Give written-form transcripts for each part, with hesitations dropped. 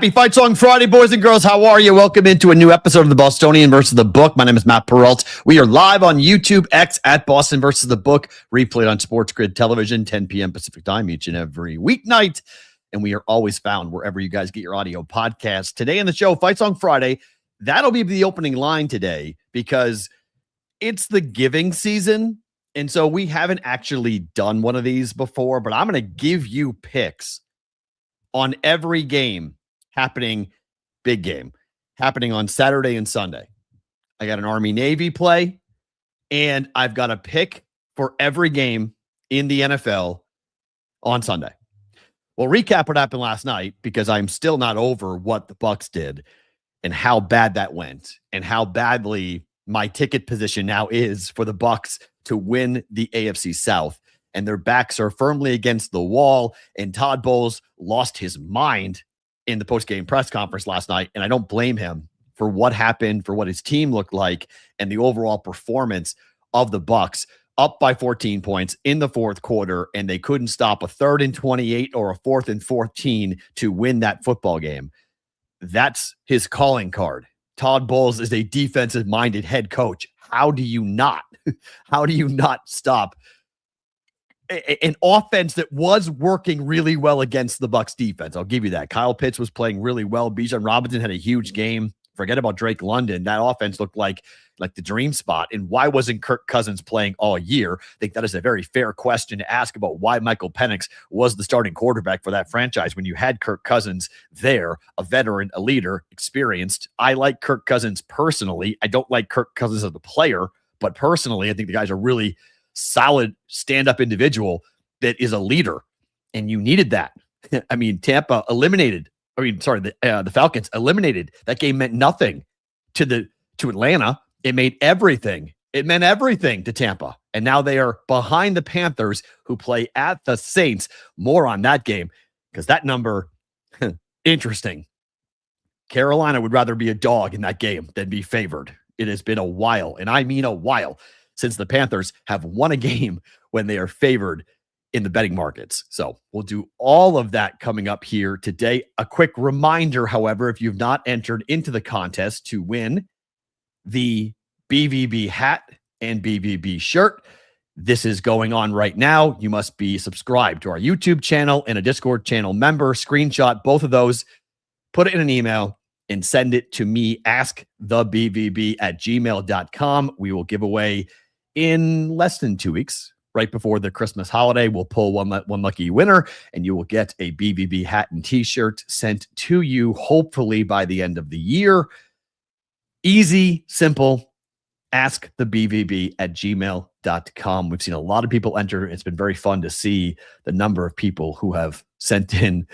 Happy Fight Song Friday, boys and girls. How are you? Welcome into a new episode of the Bostonian versus the Book. My name is Matt Peralt. We are live on YouTube, X at Boston versus the Book, replayed on Sports Grid Television, 10 p.m. Pacific time each and every weeknight. And we are always found wherever you guys get your audio podcasts. Today in the show, Fight Song Friday. That'll be the opening line today because it's the giving season. And so we haven't actually done one of these before, but I'm going to give you picks on every game happening, big game, happening on Saturday and Sunday. I got an Army-Navy play, and I've got a pick for every game in the NFL on Sunday. We'll recap what happened last night because I'm still not over what the Bucs did and how bad that went and how badly my ticket position now is for the Bucs to win the AFC South. And their backs are firmly against the wall. And Todd Bowles lost his mind in the post-game press conference last night. And I don't blame him for what happened, for what his team looked like, and the overall performance of the Bucs, up by 14 points in the fourth quarter. And they couldn't stop a 3rd and 28 or a 4th and 14 to win that football game. That's his calling card. Todd Bowles is a defensive-minded head coach. How do you not stop an offense that was working really well against the Bucs defense? I'll give you that. Kyle Pitts was playing really well. Bijan Robinson had a huge game. Forget about Drake London. That offense looked like the dream spot. And why wasn't Kirk Cousins playing all year? I think that is a very fair question to ask about why Michael Penix was the starting quarterback for that franchise when you had Kirk Cousins there, a veteran, a leader, experienced. I like Kirk Cousins personally. I don't like Kirk Cousins as a player, but personally, I think the guy's a really solid stand-up individual that is a leader, and you needed that. I mean, the Falcons eliminated. That game meant nothing to Atlanta. It meant everything to Tampa. And now they are behind the Panthers, who play at the Saints. More on that game, because that number, interesting. Carolina would rather be a dog in that game than be favored. It has been a while, and I mean a while, since the Panthers have won a game when they are favored in the betting markets. So we'll do all of that coming up here today. A quick reminder, however, if you've not entered into the contest to win the BVB hat and BVB shirt, this is going on right now. You must be subscribed to our YouTube channel and a Discord channel member. Screenshot both of those, put it in an email, and send it to me, askthebbb@gmail.com. We will give away in less than 2 weeks, right before the Christmas holiday. We'll pull one lucky winner, and you will get a BVB hat and t-shirt sent to you, hopefully by the end of the year. Easy, simple. askthebbb@gmail.com. We've seen a lot of people enter. It's been very fun to see the number of people who have sent in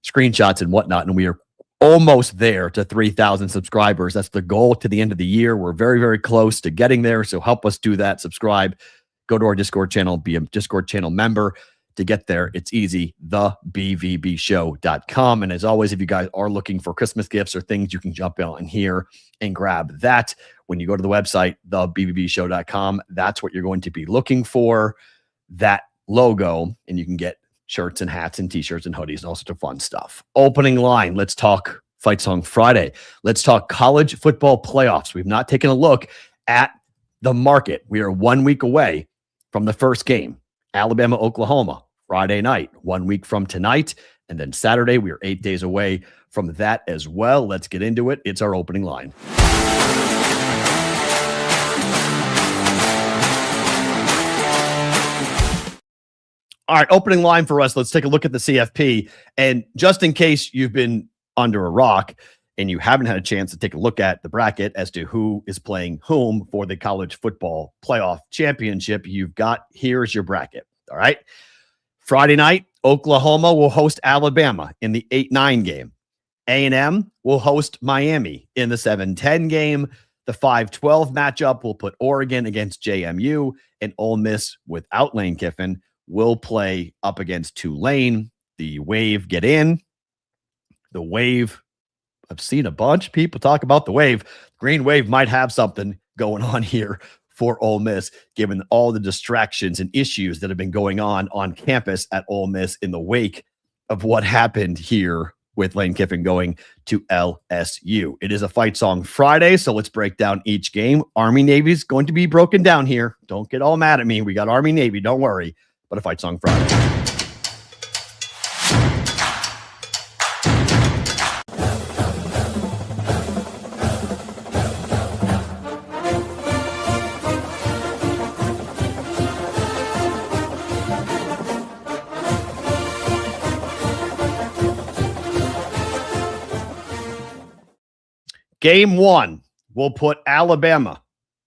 screenshots and whatnot, and we are almost there to 3,000 subscribers. That's the goal to the end of the year. We're very, very close to getting there. So help us do that. Subscribe, go to our Discord channel, be a Discord channel member to get there. It's easy, thebvbshow.com. And as always, if you guys are looking for Christmas gifts or things, you can jump on here and grab that. When you go to the website, thebvbshow.com, that's what you're going to be looking for, that logo, and you can get shirts and hats and t-shirts and hoodies and all sorts of fun stuff. Opening line, let's talk Fight Song Friday. Let's talk college football playoffs. We've not taken a look at the market. We are 1 week away from the first game, Alabama, Oklahoma, Friday night, 1 week from tonight. And then Saturday, we are 8 days away from that as well. Let's get into it. It's our opening line. All right, opening line for us. Let's take a look at the CFP. And just in case you've been under a rock and you haven't had a chance to take a look at the bracket as to who is playing whom for the college football playoff championship, here's your bracket. All right. Friday night, Oklahoma will host Alabama in the 8-9 game. A&M will host Miami in the 7-10 game. The 5-12 matchup will put Oregon against JMU, and Ole Miss without Lane Kiffin will play up against Tulane. The Wave get in. The Wave, I've seen a bunch of people talk about the Wave. Green Wave might have something going on here for Ole Miss, given all the distractions and issues that have been going on campus at Ole Miss in the wake of what happened here with Lane Kiffin going to LSU. It is a Fight Song Friday, so let's break down each game. Army-Navy's going to be broken down here. Don't get all mad at me. We got Army-Navy, don't worry, but a Fight Song Friday. Game one will put Alabama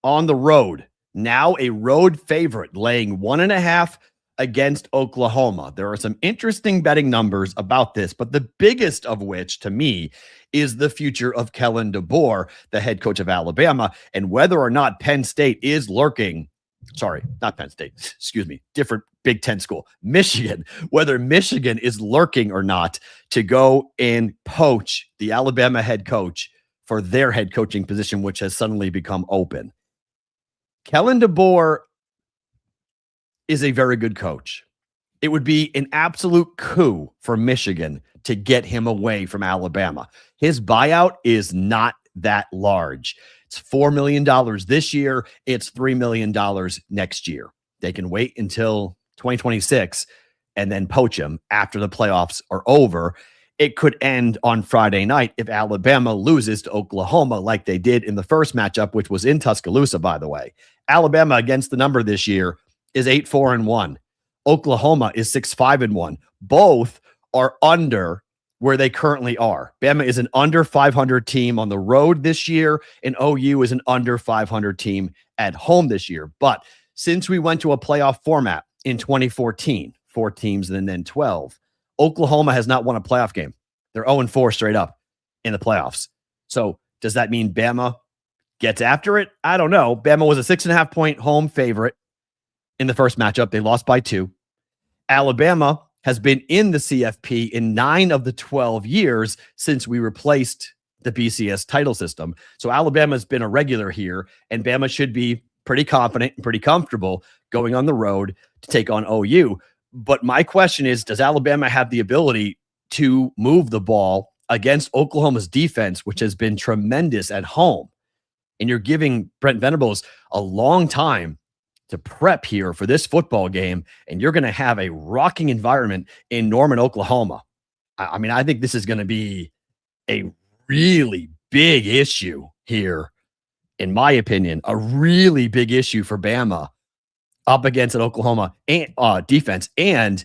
on the road. Now a road favorite, laying 1.5 against Oklahoma. There are some interesting betting numbers about this, but the biggest of which, to me, is the future of Kellen DeBoer, the head coach of Alabama, and whether or not Penn State is lurking. Sorry, not Penn State. Excuse me. Different Big Ten school. Michigan. Whether Michigan is lurking or not to go and poach the Alabama head coach for their head coaching position, which has suddenly become open. Kellen DeBoer is a very good coach. It would be an absolute coup for Michigan to get him away from Alabama. His buyout is not that large. It's $4 million this year. It's $3 million next year. They can wait until 2026 and then poach him after the playoffs are over. It could end on Friday night if Alabama loses to Oklahoma like they did in the first matchup, which was in Tuscaloosa, by the way. Alabama against the number this year is 8-4-1. Oklahoma is 6-5-1. Both are under where they currently are. Bama is an under 500 team on the road this year, and OU is an under 500 team at home this year. But since we went to a playoff format in 2014, 4 teams and then 12, Oklahoma has not won a playoff game. They're 0-4 straight up in the playoffs. So does that mean Bama gets after it? I don't know. Bama was a 6.5-point home favorite in the first matchup. They lost by 2. Alabama has been in the CFP in 9 of the 12 years since we replaced the BCS title system. So Alabama's been a regular here, and Bama should be pretty confident and pretty comfortable going on the road to take on OU. But my question is, does Alabama have the ability to move the ball against Oklahoma's defense, which has been tremendous at home? And you're giving Brent Venables a long time to prep here for this football game, and you're going to have a rocking environment in Norman, Oklahoma. I mean, I think this is going to be a really big issue here, in my opinion, a really big issue for Bama up against an Oklahoma defense. And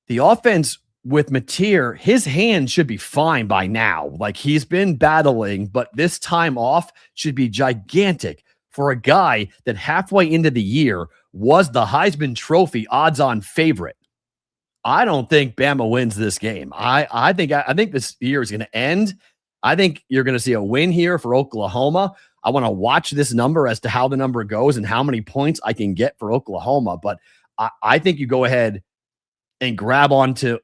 the offense with Mateer, his hand should be fine by now. Like, he's been battling, but this time off should be gigantic for a guy that halfway into the year was the Heisman Trophy odds-on favorite. I don't think Bama wins this game. I think this year is going to end. I think you're going to see a win here for Oklahoma. I want to watch this number as to how the number goes and how many points I can get for Oklahoma. But I think you go ahead and grab onto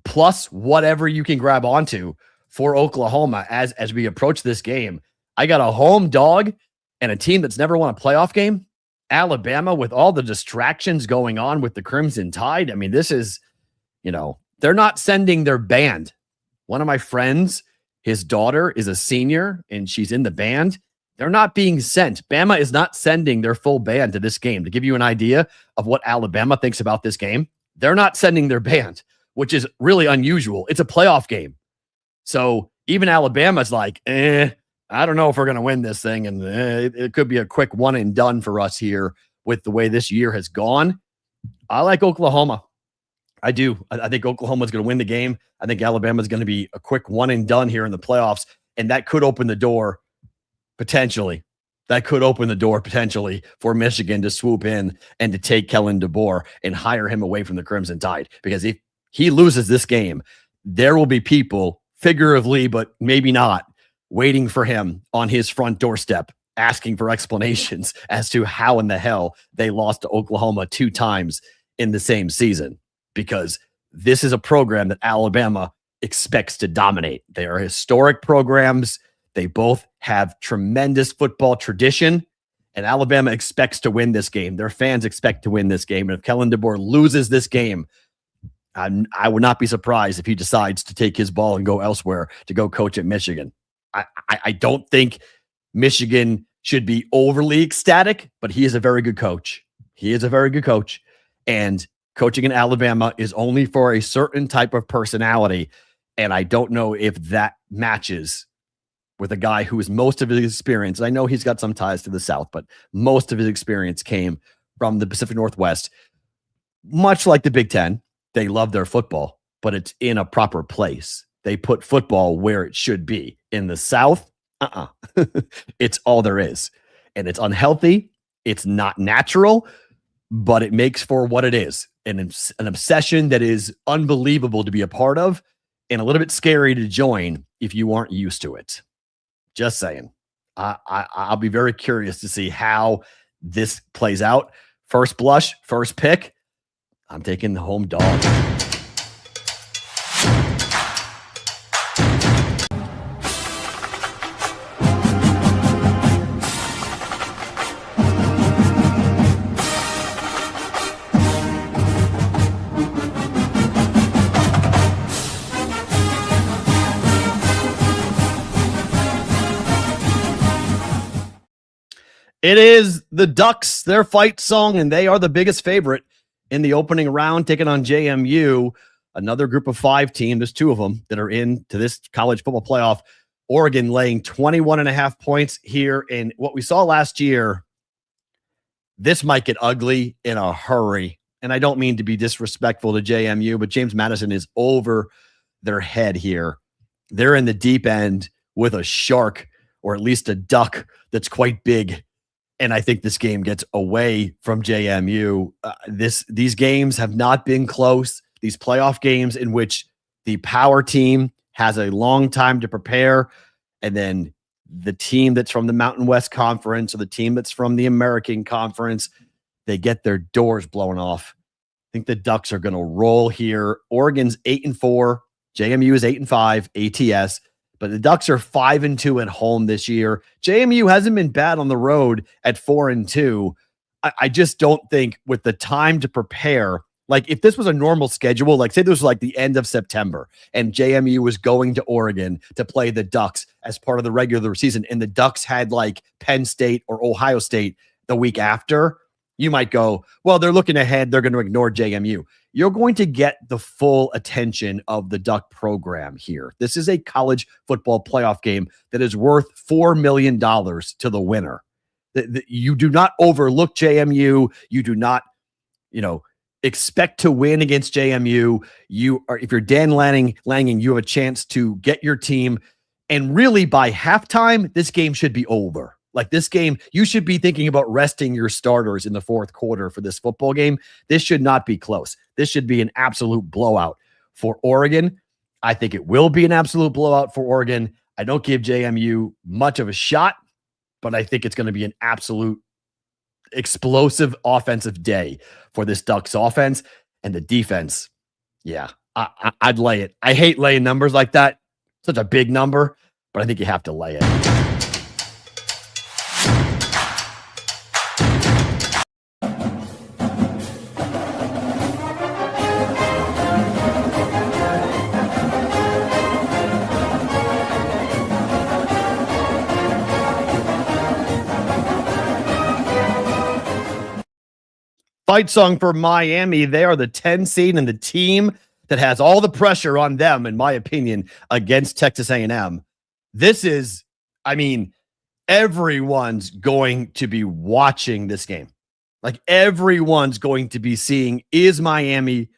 plus whatever you can grab onto for Oklahoma as we approach this game. I got a home dog and a team that's never won a playoff game. Alabama, with all the distractions going on with the Crimson Tide. I mean, this is, they're not sending their band. One of my friends, his daughter is a senior and she's in the band. They're not being sent. Bama is not sending their full band to this game. To give you an idea of what Alabama thinks about this game, they're not sending their band, which is really unusual. It's a playoff game. So even Alabama's like, I don't know if we're going to win this thing. And it could be a quick one and done for us here with the way this year has gone. I like Oklahoma. I do. I think Oklahoma's going to win the game. I think Alabama's going to be a quick one and done here in the playoffs. And that could open the door potentially. That could open the door potentially for Michigan to swoop in and to take Kellen DeBoer and hire him away from the Crimson Tide. Because if he loses this game, there will be people, figuratively, but maybe not, waiting for him on his front doorstep, asking for explanations as to how in the hell they lost to Oklahoma 2 times in the same season. Because this is a program that Alabama expects to dominate. They are historic programs. They both have tremendous football tradition, and Alabama expects to win this game. Their fans expect to win this game. And if Kellen DeBoer loses this game, I would not be surprised if he decides to take his ball and go elsewhere to go coach at Michigan. I don't think Michigan should be overly ecstatic, but he is a very good coach. He is a very good coach. And coaching in Alabama is only for a certain type of personality. And I don't know if that matches with a guy who is most of his experience. I know he's got some ties to the South, but most of his experience came from the Pacific Northwest. Much like the Big Ten, they love their football, but it's in a proper place. They put football where it should be. In the South, it's all there is. And it's unhealthy. It's not natural, but it makes for what it is. An obsession that is unbelievable to be a part of and a little bit scary to join if you aren't used to it. Just saying. I'll be very curious to see how this plays out. First blush, first pick, I'm taking the home dog. It is the Ducks, their fight song, and they are the biggest favorite in the opening round, taking on JMU, another group of 5 team. There's 2 of them that are into this college football playoff. Oregon laying 21.5 points here. And what we saw last year, this might get ugly in a hurry. And I don't mean to be disrespectful to JMU, but James Madison is over their head here. They're in the deep end with a shark, or at least a duck that's quite big. And I think this game gets away from JMU. These games have not been close. These playoff games in which the power team has a long time to prepare, and then the team that's from the Mountain West Conference or the team that's from the American Conference, they get their doors blown off. I think the Ducks are going to roll here. Oregon's 8-4. JMU is 8-5 ATS. But the Ducks are 5-2 at home this year. JMU hasn't been bad on the road at 4-2. I just don't think with the time to prepare, like if this was a normal schedule, like say this was like the end of September and JMU was going to Oregon to play the Ducks as part of the regular season, and the Ducks had like Penn State or Ohio State the week after, you might go, well, they're looking ahead. They're going to ignore JMU. You're going to get the full attention of the Duck program here. This is a college football playoff game that is worth $4 million to the winner. You do not overlook JMU. You do not, expect to win against JMU. If you're Dan Lanning, you have a chance to get your team. And really by halftime, this game should be over. Like this game, you should be thinking about resting your starters in the fourth quarter for this football game. This should not be close. This should be an absolute blowout for Oregon. I think it will be an absolute blowout for Oregon. I don't give JMU much of a shot, but I think it's going to be an absolute explosive offensive day for this Ducks offense and the defense. Yeah, I'd lay it. I hate laying numbers like that. Such a big number, but I think you have to lay it. Fight song for Miami. They are the 10 seed and the team that has all the pressure on them, in my opinion, against Texas A&M. This is, everyone's going to be watching this game. Like everyone's going to be seeing, is Miami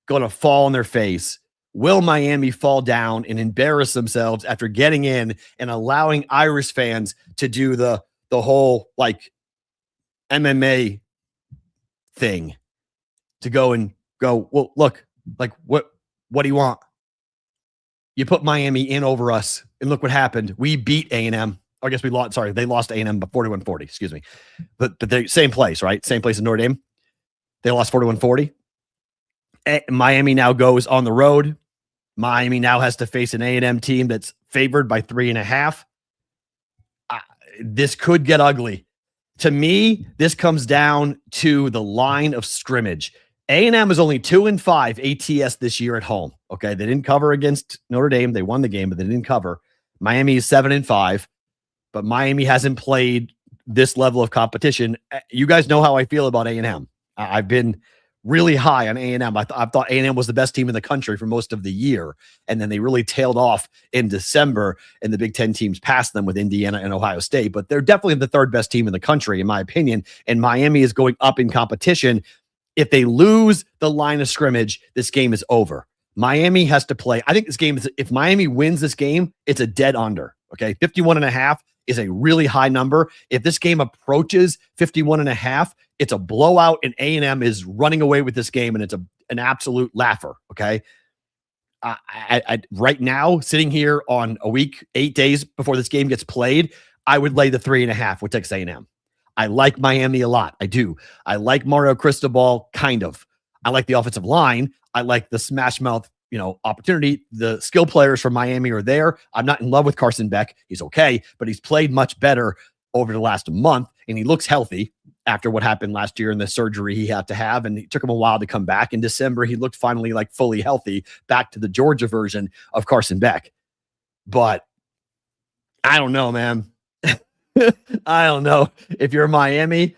going to fall on their face? Will Miami fall down and embarrass themselves after getting in and allowing Irish fans to do the whole like MMA thing, to go, well, look, like what do you want? You put Miami in over us, and look what happened. We beat A&M. I guess we lost. Sorry, they lost A&M by 41-40. Excuse me, but they same place, right? Same place in Notre Dame. They lost 41-40. Miami now goes on the road. Miami now has to face an A&M team that's favored by 3.5. This could get ugly. To me, this comes down to the line of scrimmage. A&M is only 2-5 ATS this year at home. Okay. They didn't cover against Notre Dame. They won the game, but they didn't cover. Miami is 7-5, but Miami hasn't played this level of competition. You guys know how I feel about A&M. I've been really high on A&M. I thought A&M was the best team in the country for most of the year. And then they really tailed off in December, and the Big Ten teams passed them with Indiana and Ohio State. But they're definitely the third best team in the country, in my opinion. And Miami is going up in competition. If they lose the line of scrimmage, this game is over. Miami has to play. I think this game is, if Miami wins this game, it's a dead under. Okay. 51.5 is a really high number. If this game approaches 51.5, it's a blowout, and A&M is running away with this game, and it's an absolute laugher. Okay. I right now, sitting here on a week, 8 days before this game gets played, I would lay the 3.5 with Texas A&M. I like Miami a lot. I do. I like Mario Cristobal, kind of. I like the offensive line. I like the smash mouth, opportunity. The skill players from Miami are there. I'm not in love with Carson Beck. He's okay, but he's played much better over the last month, and he looks healthy after what happened last year and the surgery he had to have. And it took him a while to come back. In December, he looked finally like fully healthy, back to the Georgia version of Carson Beck. But I don't know, man. I don't know. If you're Miami,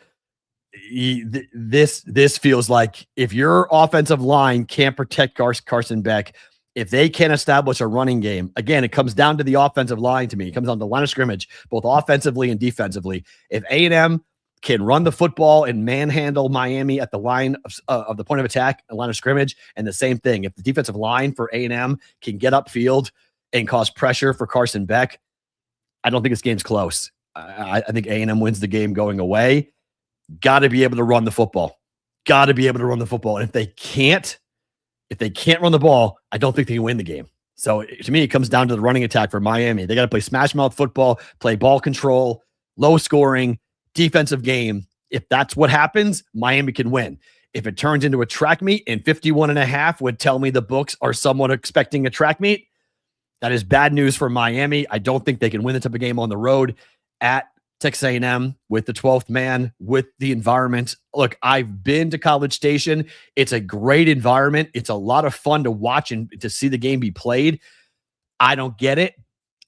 this feels like if your offensive line can't protect Carson Beck, if they can't establish a running game, again, it comes down to the offensive line to me. It comes down to the line of scrimmage, both offensively and defensively. If A&M can run the football and manhandle Miami at the line of the point of attack, the line of scrimmage, and the same thing, if the defensive line for A&M can get upfield and cause pressure for Carson Beck, I don't think this game's close. I think A&M wins the game going away. Got to be able to run the football. Got to be able to run the football. And if they can't run the ball, I don't think they can win the game. So to me, it comes down to the running attack for Miami. They got to play smash mouth football, play ball control, low scoring, defensive game. If that's what happens, Miami can win. If it turns into a track meet, and 51.5 would tell me the books are somewhat expecting a track meet, that is bad news for Miami. I don't think they can win the type of game on the road at Texas A&M with the 12th man, with the environment. Look, I've been to College Station. It's a great environment. It's a lot of fun to watch and to see the game be played. I don't get it.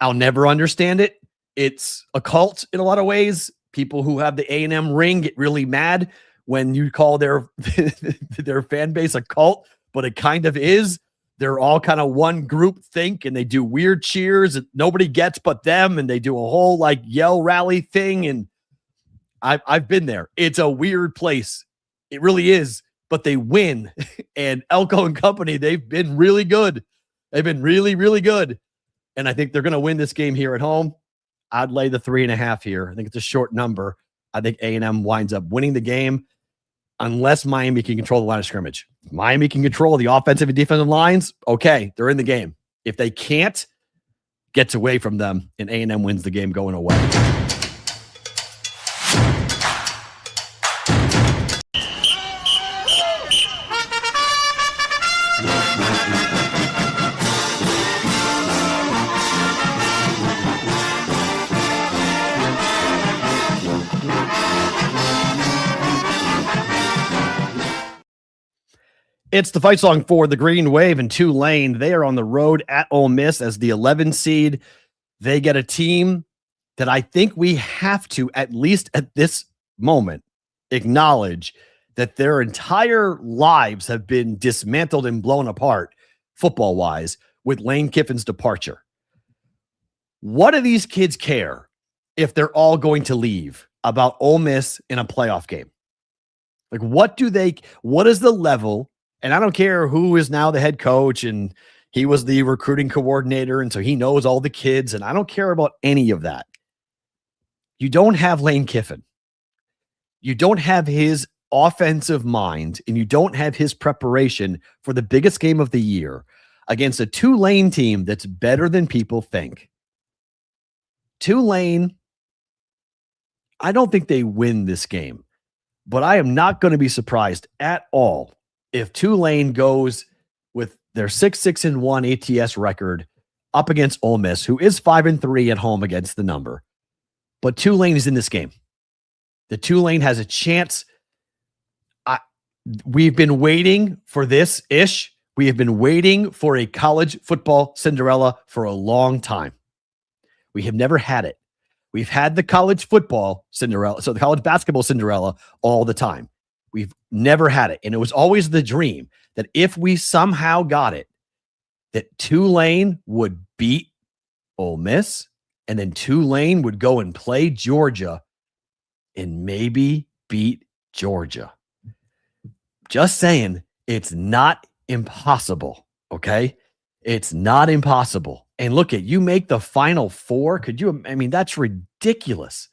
I'll never understand it. It's a cult in a lot of ways. People who have the A&M ring get really mad when you call their fan base a cult, but it kind of is. They're all kind of one group think, and they do weird cheers that nobody gets but them, and they do a whole like yell rally thing. And I've been there. It's a weird place. It really is, but they win. And Elko and company, they've been really good. They've been really, really good. And I think they're going to win this game here at home. I'd lay the 3.5 here. I think it's a short number. I think A&M winds up winning the game unless Miami can control the line of scrimmage. If Miami can control the offensive and defensive lines, okay, they're in the game. If they can't, gets away from them, and A&M wins the game going away. It's the fight song for the Green Wave and Tulane. They are on the road at Ole Miss as the 11 seed. They get a team that I think we have to, at least at this moment, acknowledge that their entire lives have been dismantled and blown apart football-wise with Lane Kiffin's departure. What do these kids care if they're all going to leave about Ole Miss in a playoff game? Like, what is the level? And I don't care who is now the head coach, and he was the recruiting coordinator, and so he knows all the kids, and I don't care about any of that. You don't have Lane Kiffin. You don't have his offensive mind, and you don't have his preparation for the biggest game of the year against a Tulane team that's better than people think. Tulane, I don't think they win this game, but I am not going to be surprised at all if Tulane goes with their 6-1 ATS record up against Ole Miss, who is 5-3 at home against the number. But Tulane is in this game. The Tulane has a chance. We've been waiting for this ish. We have been waiting for a college football Cinderella for a long time. We have never had it. We've had the college football Cinderella, so the college basketball Cinderella all the time. We've never had it. And it was always the dream that if we somehow got it, that Tulane would beat Ole Miss, and then Tulane would go and play Georgia and maybe beat Georgia. Just saying, it's not impossible, okay? It's not impossible. And look at, you make the Final Four. That's ridiculous.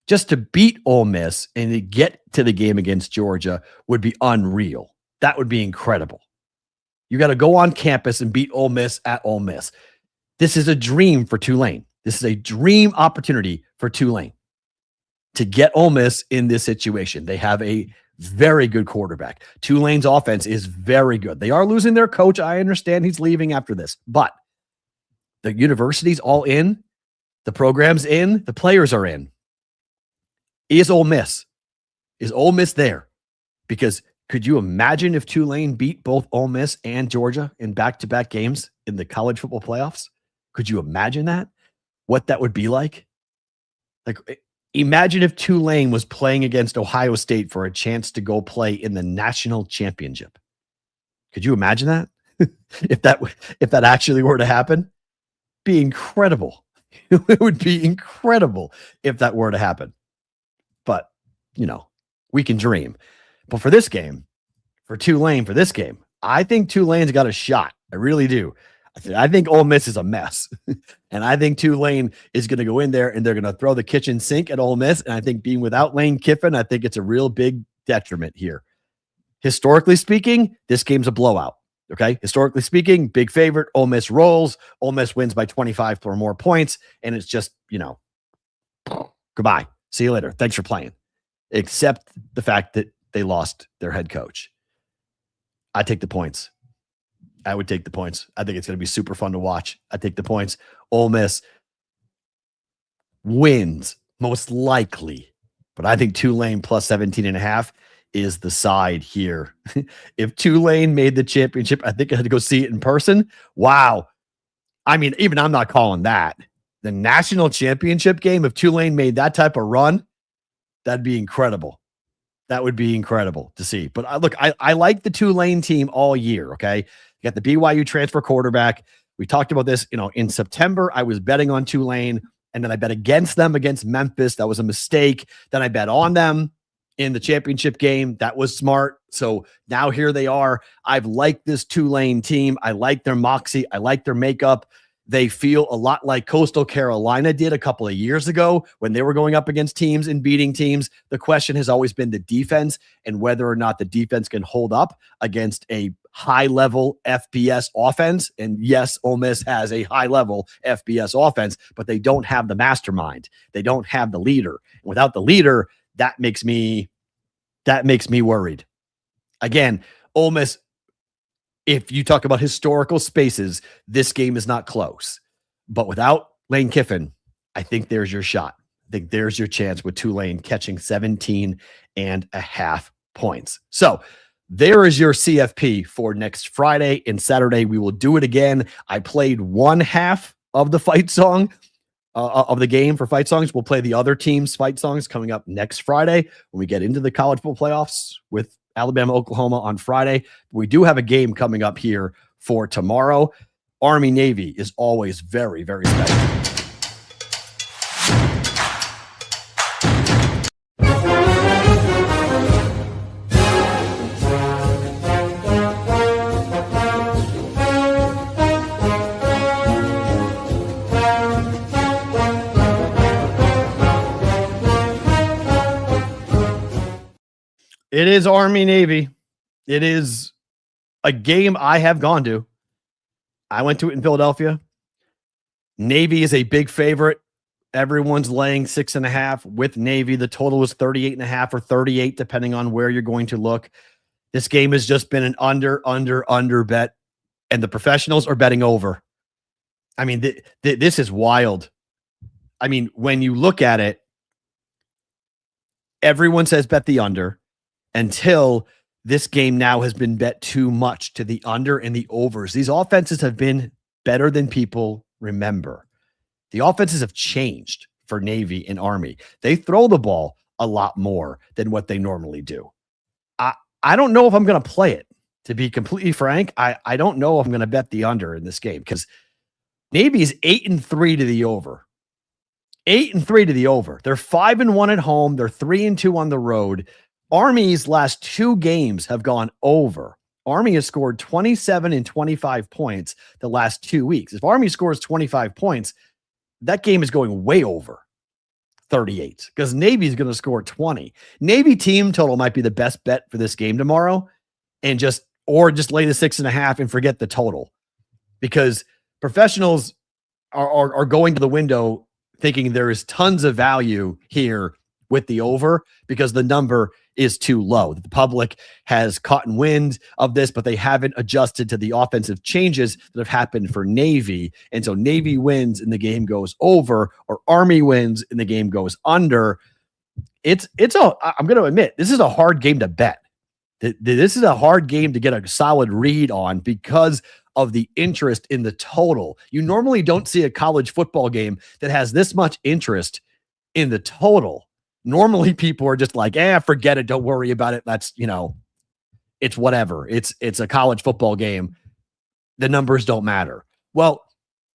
Just to beat Ole Miss and to get to the game against Georgia would be unreal. That would be incredible. You got to go on campus and beat Ole Miss at Ole Miss. This is a dream for Tulane. This is a dream opportunity for Tulane to get Ole Miss in this situation. They have a very good quarterback. Tulane's offense is very good. They are losing their coach. I understand he's leaving after this, but the university's all in. The program's in. The players are in. Is Ole Miss there? Because could you imagine if Tulane beat both Ole Miss and Georgia in back-to-back games in the college football playoffs? Could you imagine that? What that would be like? Like, imagine if Tulane was playing against Ohio State for a chance to go play in the national championship. Could you imagine that? if that actually were to happen? Be incredible. It would be incredible if that were to happen. But, we can dream. But for this game, for Tulane, I think Tulane's got a shot. I really do. I think Ole Miss is a mess. And I think Tulane is going to go in there and they're going to throw the kitchen sink at Ole Miss. And I think being without Lane Kiffin, I think it's a real big detriment here. Historically speaking, this game's a blowout. Okay. Historically speaking, big favorite. Ole Miss rolls. Ole Miss wins by 25 or more points. And it's just, goodbye. See you later. Thanks for playing. Except the fact that they lost their head coach. I take the points. I would take the points. I think it's going to be super fun to watch. I take the points. Ole Miss wins most likely, but I think Tulane plus 17.5 is the side here. If Tulane made the championship, I think I had to go see it in person. Wow. Even I'm not calling that the national championship game. If Tulane made that type of run, that'd be incredible. That would be incredible to see. But I like the Tulane team all year. Okay. You got the BYU transfer quarterback. We talked about this, in September. I was betting on Tulane, and then I bet against them against Memphis. That was a mistake. Then I bet on them in the championship game. That was smart. So now here they are. I've liked this Tulane team. I like their moxie. I like their makeup. They feel a lot like Coastal Carolina did a couple of years ago when they were going up against teams and beating teams. The question has always been the defense and whether or not the defense can hold up against a high-level FBS offense. And yes, Ole Miss has a high-level FBS offense, but they don't have the mastermind. They don't have the leader. Without the leader, that makes me worried. Again, Ole Miss, if you talk about historical spaces, this game is not close. But without Lane Kiffin, I think there's your shot. I think there's your chance with Tulane catching 17.5 points. So there is your CFP for next Friday and Saturday. We will do it again. I played one half of the fight song of the game for fight songs. We'll play the other team's fight songs coming up next Friday when we get into the college football playoffs with Alabama, Oklahoma on Friday. We do have a game coming up here for tomorrow. Army Navy is always very, very special. It is Army Navy. It is a game I have gone to. I went to it in Philadelphia. Navy is a big favorite. Everyone's laying 6.5 with Navy. The total is 38.5 or 38, depending on where you're going to look. This game has just been an under bet, and the professionals are betting over. This is wild. When you look at it, everyone says bet the under. until this game now has been bet too much to the under and the overs. These offenses have been better than people remember. The offenses have changed for Navy and Army. They throw the ball a lot more than what they normally do. I don't know if I'm going to play it, to be completely frank. I don't know if I'm going to bet the under in this game because Navy is 8-3 to the over. 8-3 to the over. They're 5-1 at home. They're 3-2 on the road. Army's last 2 games have gone over. Army has scored 27 and 25 points the last 2 weeks. If Army scores 25 points, that game is going way over 38 because Navy is going to score 20. Navy team total might be the best bet for this game tomorrow, and just lay the 6.5 and forget the total, because professionals are going to the window thinking there is tons of value here with the over because the number is too low. The public has caught wind of this, but they haven't adjusted to the offensive changes that have happened for Navy. And so Navy wins and the game goes over, or Army wins and the game goes under. I'm going to admit, this is a hard game to bet. This is a hard game to get a solid read on because of the interest in the total. You normally don't see a college football game that has this much interest in the total. Normally people are just like, forget it. Don't worry about it. That's, it's whatever. It's a college football game. The numbers don't matter. Well,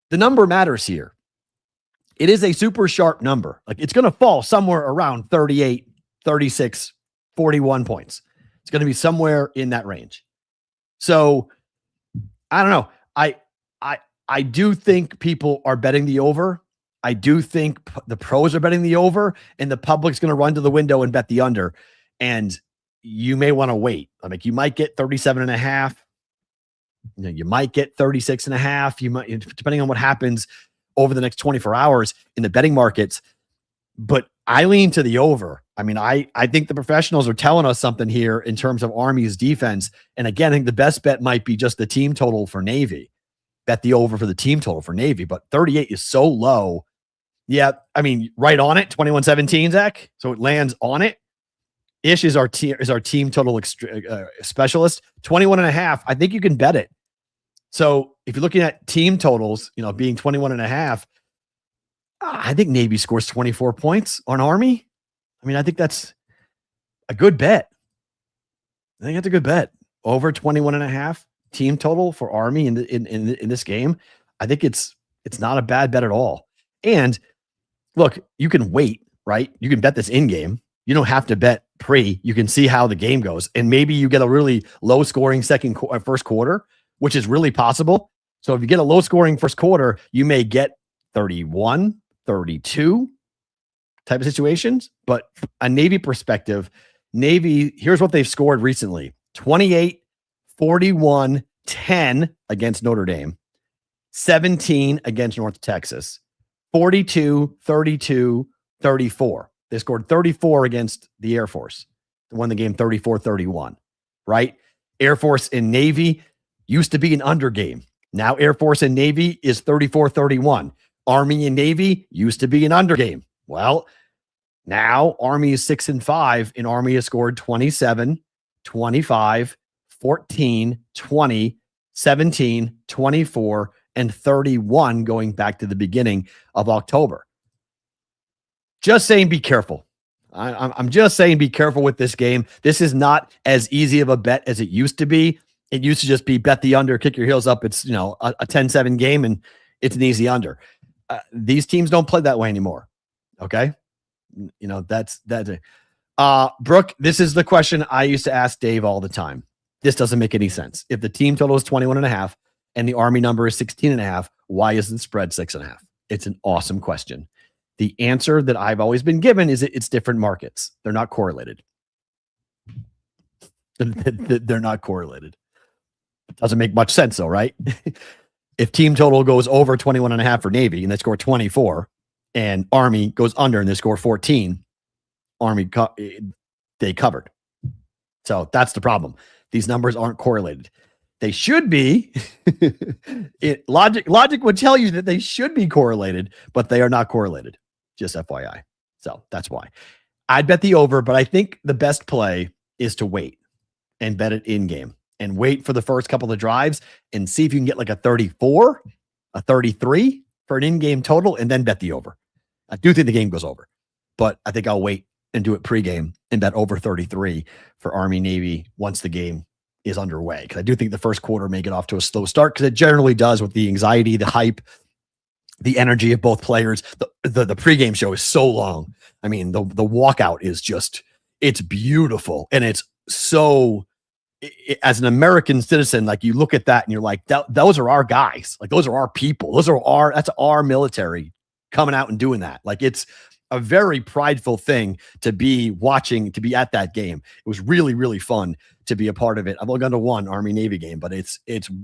the number matters here. It is a super sharp number. Like, it's going to fall somewhere around 38, 36, 41 points. It's going to be somewhere in that range. So I don't know. I do think people are betting the over. I do think the pros are betting the over, and the public's going to run to the window and bet the under. And you may want to wait. I mean, you might get 37.5. You might get 36.5. You might, depending on what happens over the next 24 hours in the betting markets. But I lean to the over. I mean, I think the professionals are telling us something here in terms of Army's defense. And again, I think the best bet might be just the team total for Navy. Bet the over for the team total for Navy, but 38 is so low. Yeah, I mean, right on it, 21-17, Zach. So it lands on it. Ish is our team total specialist. 21.5. I think you can bet it. So if you're looking at team totals, being 21.5, I think Navy scores 24 points on Army. I mean, I think that's a good bet. I think that's a good bet. Over 21.5 team total for Army in this game. I think it's not a bad bet at all. And look, you can wait, right? You can bet this in game. You don't have to bet pre. You can see how the game goes, and maybe you get a really low scoring first quarter, which is really possible. So if you get a low scoring first quarter, you may get 31, 32 type of situations. But a Navy perspective, Navy, here's what they've scored recently: 28, 41, 10 against Notre Dame, 17 against North Texas, 42, 32, 34. They scored 34 against the Air Force. They won the game 34-31, right? Air Force and Navy used to be an under game. Now Air Force and Navy is 34-31. Army and Navy used to be an under game. Well, now Army is 6-5, and Army has scored 27, 25, 14, 20, 17, 24, and 31 going back to the beginning of October. Just saying, be careful. I'm just saying, be careful with this game. This is not as easy of a bet as it used to be. It used to just be bet the under, kick your heels up. It's, a 10-7 game, and it's an easy under. These teams don't play that way anymore. Okay. That's it. Brooke, this is the question I used to ask Dave all the time. This doesn't make any sense. If the team total is 21.5 and the Army number is 16.5, why is the spread 6.5? It's an awesome question. The answer that I've always been given is it's different markets. They're not correlated. They're not correlated. Doesn't make much sense though, right? If team total goes over 21.5 for Navy and they score 24, and Army goes under and they score 14, Army they covered. So that's the problem. These numbers aren't correlated. They should be. Logic would tell you that they should be correlated, but they are not correlated. Just FYI. So that's why. I'd bet the over, but I think the best play is to wait and bet it in game and wait for the first couple of drives and see if you can get like a 34, a 33 for an in-game total and then bet the over. I do think the game goes over, but I think I'll wait and do it pregame and bet over 33 for Army Navy once the game is underway. Because I do think the first quarter may get off to a slow start because it generally does with the anxiety, the hype, the energy of both players. The pregame show is so long. I mean, the walkout is just, it's beautiful. And it's so, as an American citizen, like you look at that and you're like, those are our guys. Like those are our people. That's our military coming out and doing that. Like it's a very prideful thing to be watching, to be at that game. It was really, really fun to be a part of it. I've only gone to one Army Navy game, but it's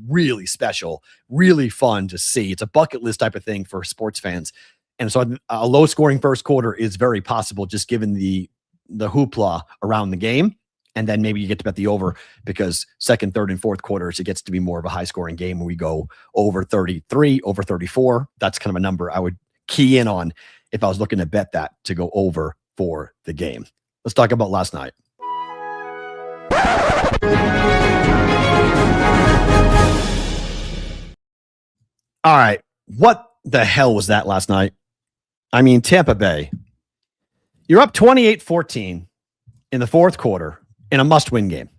really special, really fun to see. It's a bucket list type of thing for sports fans. And so a low scoring first quarter is very possible just given the hoopla around the game. And then maybe you get to bet the over because second, third, and fourth quarters, it gets to be more of a high scoring game when we go over 33, over 34. That's kind of a number I would key in on if I was looking to bet that to go over for the game. Let's talk about last night. All right. What the hell was that last night? I mean, Tampa Bay, you're up 28-14 in the fourth quarter in a must-win game.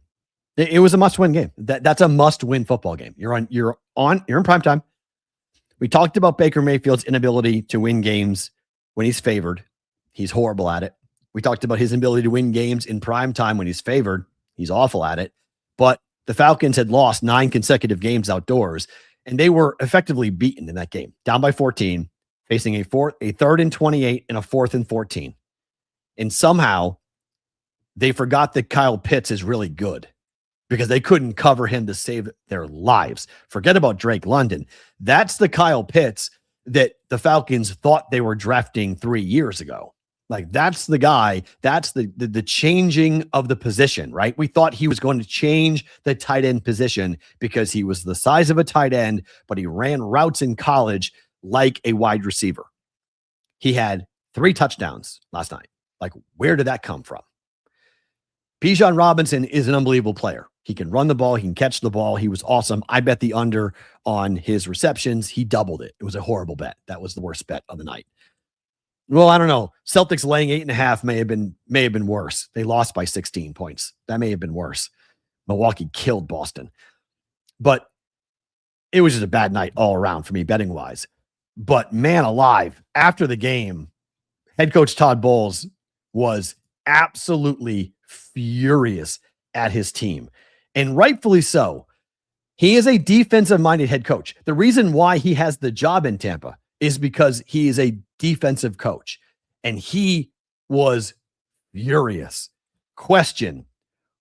It was a must-win game. That's a must-win football game. You're in primetime. We talked about Baker Mayfield's inability to win games when he's favored. He's horrible at it. We talked about his ability to win games in prime time when he's favored. He's awful at it. But the Falcons had lost 9 consecutive games outdoors, and they were effectively beaten in that game, down by 14, facing a 3rd and 28 and a 4th and 14. And somehow they forgot that Kyle Pitts is really good because they couldn't cover him to save their lives. Forget about Drake London. That's the Kyle Pitts that the Falcons thought they were drafting 3 years ago. Like that's the guy, that's the changing of the position, right? We thought he was going to change the tight end position because he was the size of a tight end, but he ran routes in college like a wide receiver. He had 3 touchdowns last night. Like, where did that come from? Bijan Robinson is an unbelievable player. He can run the ball. He can catch the ball. He was awesome. I bet the under on his receptions. He doubled it. It was a horrible bet. That was the worst bet of the night. Well, I don't know. Celtics laying 8.5 may have been worse. They lost by 16 points. That may have been worse. Milwaukee killed Boston. But it was just a bad night all around for me betting wise. But man alive, after the game, head coach Todd Bowles was absolutely furious at his team. And rightfully so. He is a defensive-minded head coach. The reason why he has the job in Tampa is because he is a defensive coach. And he was furious. Question: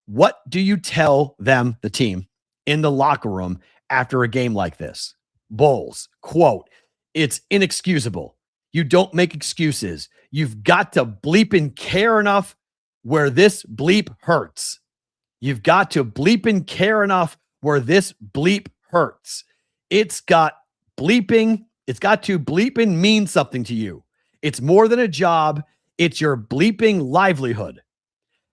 what do you tell them, the team, in the locker room after a game like this? Bowles, quote, "It's inexcusable. You don't make excuses. You've got to bleep and care enough where this bleep hurts. You've got to bleep and care enough where this bleep hurts. It's got to bleep and mean something to you. It's more than a job. It's your bleeping livelihood.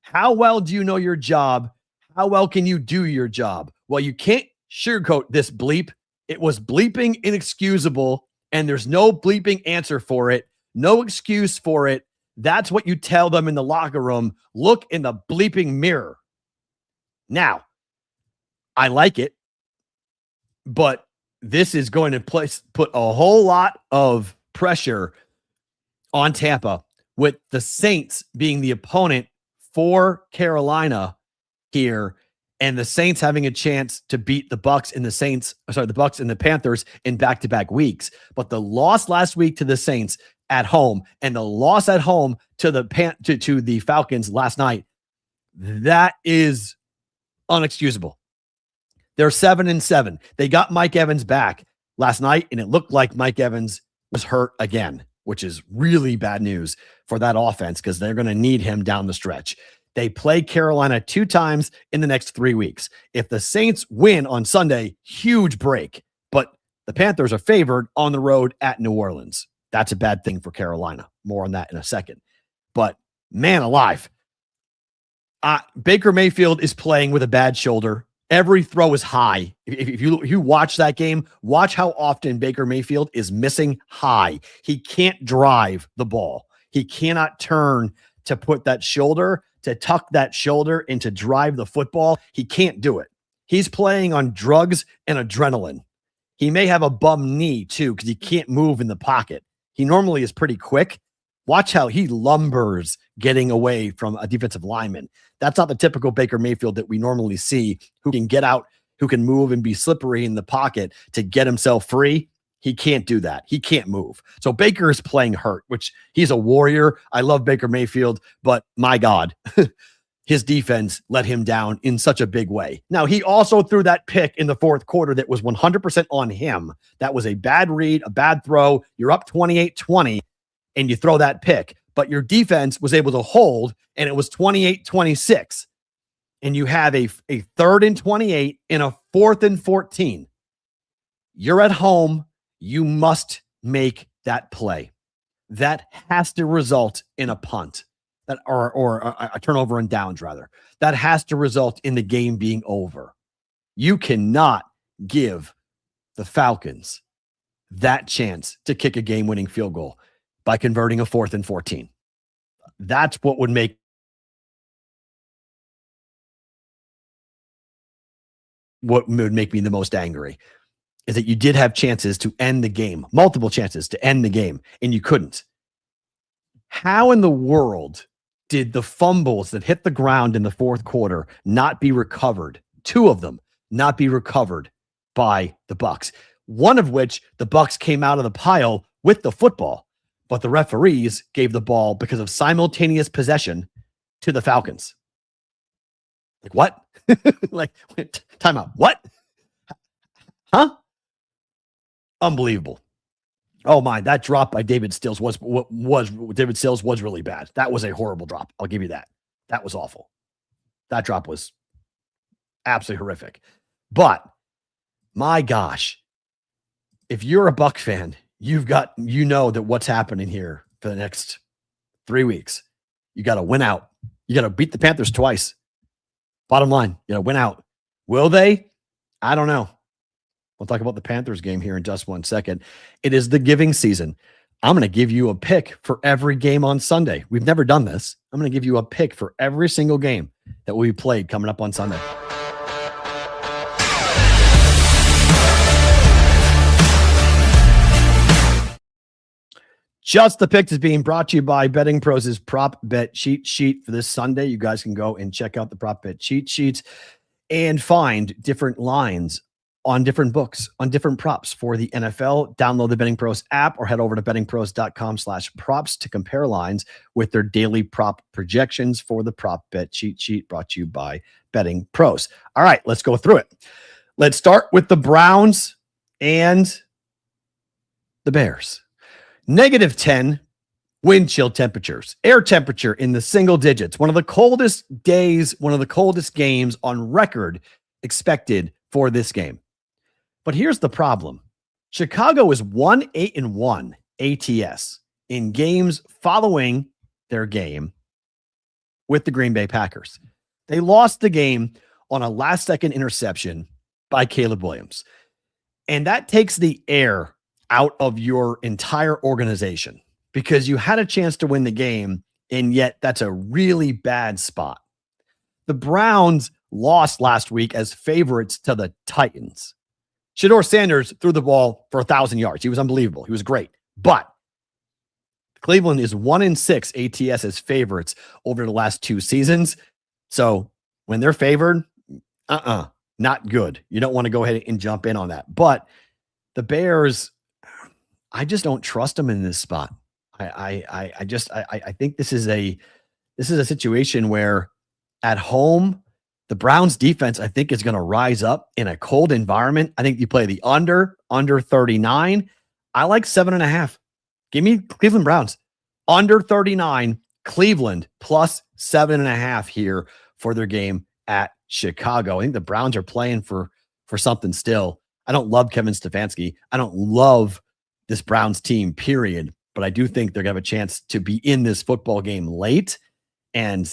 How well do you know your job? How well can you do your job? Well, you can't sugarcoat this bleep. It was bleeping inexcusable, and there's no bleeping answer for it. No excuse for it. That's what you tell them in the locker room. Look in the bleeping mirror." Now, I like it, but this is going to put a whole lot of pressure on Tampa, with the Saints being the opponent for Carolina here, and the Saints having a chance to beat the Bucs and the Bucs and the Panthers in back-to-back weeks. But the loss last week to the Saints at home and the loss at home to the Falcons last night, that is unexcusable. They're 7-7. They got Mike Evans back last night, and it looked like Mike Evans was hurt again, which is really bad news for that offense because they're going to need him down the stretch. They play Carolina 2 times in the next 3 weeks. If the Saints win on Sunday, huge break. But the Panthers are favored on the road at New Orleans. That's a bad thing for Carolina. More on that in a second. But man alive, Baker Mayfield is playing with a bad shoulder. Every throw is high. If you watch that game, watch how often Baker Mayfield is missing high. He can't drive the ball. He cannot turn to put that shoulder, to tuck that shoulder and to drive the football. He can't do it. He's playing on drugs and adrenaline. He may have a bum knee too because he can't move in the pocket. He normally is pretty quick. Watch how he lumbers getting away from a defensive lineman. That's not the typical Baker Mayfield that we normally see, who can get out, who can move and be slippery in the pocket to get himself free. He can't do that. He can't move. So Baker is playing hurt, which he's a warrior. I love Baker Mayfield, but my God, his defense let him down in such a big way. Now, he also threw that pick in the fourth quarter that was 100% on him. That was a bad read, a bad throw. You're up 28-20 and you throw that pick, but your defense was able to hold and it was 28-26. And you have a 3rd and 28 and a 4th and 14. You're at home. You must make that play. That has to result in a punt, or a turnover and downs, rather. That has to result in the game being over. You cannot give the Falcons that chance to kick a game-winning field goal by converting a 4th and 14. That's what would make me the most angry. Is that you did have chances to end the game, multiple chances to end the game, and you couldn't. How in the world did the fumbles that hit the ground in the fourth quarter not be recovered? 2 of them not be recovered by the Bucs. One of which the Bucs came out of the pile with the football, but the referees gave the ball because of simultaneous possession to the Falcons. Like what? Like timeout. What? Huh? Unbelievable. Oh my, that drop by David Stills was really bad. That was a horrible drop. I'll give you that. That was awful. That drop was absolutely horrific. But my gosh, if you're a Buck fan, you know that what's happening here for the next 3 weeks. You got to win out. You got to beat the Panthers twice. Bottom line, you know, win out. Will they? I don't know. We'll talk about the Panthers game here in just 1 second. It is the giving season. I'm going to give you a pick for every game on Sunday. We've never done this. I'm going to give you a pick for every single game that will be played coming up on Sunday. Just the Pick is being brought to you by Betting Pros' prop bet cheat sheet for this Sunday. You guys can go and check out the prop bet cheat sheets and find different lines on different books, on different props for the NFL. Download the Betting Pros app or head over to bettingpros.com/props to compare lines with their daily prop projections for the prop bet cheat sheet brought to you by Betting Pros. All right, let's go through it. Let's start with the Browns and the Bears. -10 wind chill temperatures, air temperature in the single digits. One of the coldest days, one of the coldest games on record expected for this game. But here's the problem. Chicago is 1-8-1 ATS in games following their game with the Green Bay Packers. They lost the game on a last-second interception by Caleb Williams. And that takes the air out of your entire organization because you had a chance to win the game, and yet that's a really bad spot. The Browns lost last week as favorites to the Titans. Shedeur Sanders threw the ball for 1,000 yards. He was unbelievable. He was great. But Cleveland is 1-6 ATS as favorites over the last 2 seasons. So when they're favored, not good. You don't want to go ahead and jump in on that. But the Bears, I just don't trust them in this spot. I think this is a situation where at home, the Browns defense, I think, is going to rise up in a cold environment. I think you play the under 39. I like 7.5. Give me Cleveland Browns. Under 39, Cleveland plus 7.5 here for their game at Chicago. I think the Browns are playing for something still. I don't love Kevin Stefanski. I don't love this Browns team, period. But I do think they're going to have a chance to be in this football game late. And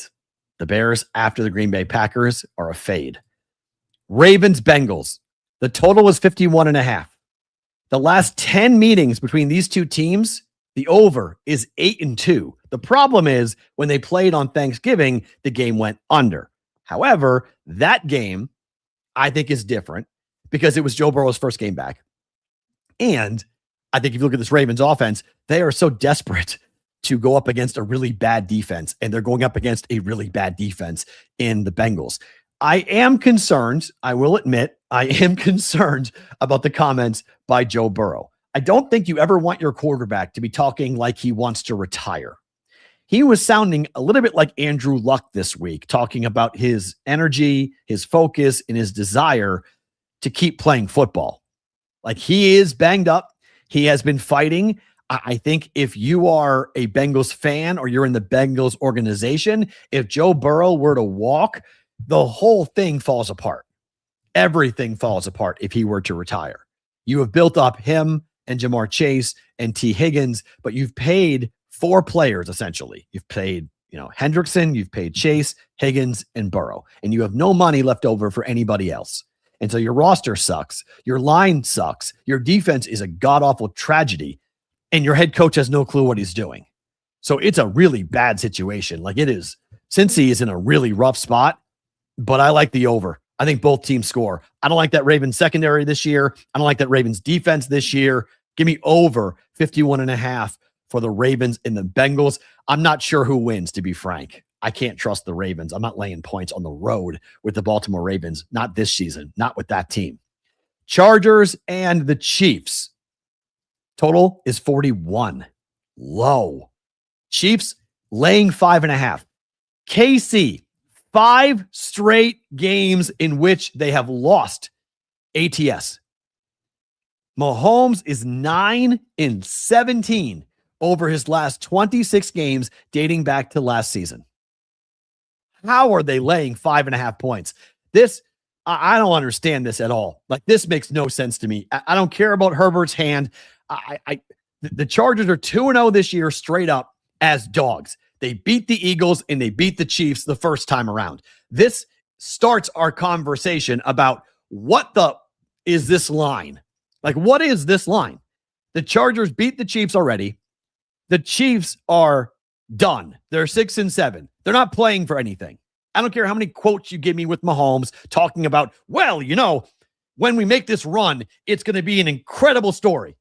The Bears, after the Green Bay Packers, are a fade. Ravens, Bengals. The total was 51.5. The last 10 meetings between these two teams, the over is 8-2. The problem is when they played on Thanksgiving, the game went under. However, that game I think is different because it was Joe Burrow's first game back. And I think if you look at this Ravens offense, they are so desperate to go up against a really bad defense, and they're going up against a really bad defense in the Bengals. I am concerned, I will admit, I am concerned about the comments by Joe Burrow. I don't think you ever want your quarterback to be talking like he wants to retire. He was sounding a little bit like Andrew Luck this week, talking about his energy, his focus, and his desire to keep playing football. Like, he is banged up. He has been fighting. I think if you are a Bengals fan or you're in the Bengals organization, if Joe Burrow were to walk, the whole thing falls apart. Everything falls apart if he were to retire. You have built up him and Jamar Chase and T. Higgins, but you've paid 4 players, essentially. You've paid, Hendrickson, you've paid Chase, Higgins, and Burrow, and you have no money left over for anybody else. And so your roster sucks. Your line sucks. Your defense is a god-awful tragedy, and your head coach has no clue what he's doing. So it's a really bad situation. Like, it is. Cincy is in a really rough spot, but I like the over. I think both teams score. I don't like that Ravens secondary this year. I don't like that Ravens defense this year. Give me over 51.5 for the Ravens and the Bengals. I'm not sure who wins, to be frank. I can't trust the Ravens. I'm not laying points on the road with the Baltimore Ravens. Not this season. Not with that team. Chargers and the Chiefs. Total is 41. Low. Chiefs laying 5.5. KC, 5 straight games in which they have lost. ATS. Mahomes is 9-17 over his last 26 games dating back to last season. How are they laying 5.5 points? I don't understand this at all. Like, this makes no sense to me. I don't care about Herbert's hand. The Chargers are 2-0 this year straight up as dogs. They beat the Eagles and they beat the Chiefs the first time around. This starts our conversation about is this line? Like, what is this line? The Chargers beat the Chiefs already. The Chiefs are done. They're 6-7. They're not playing for anything. I don't care how many quotes you give me with Mahomes talking about, when we make this run, it's going to be an incredible story.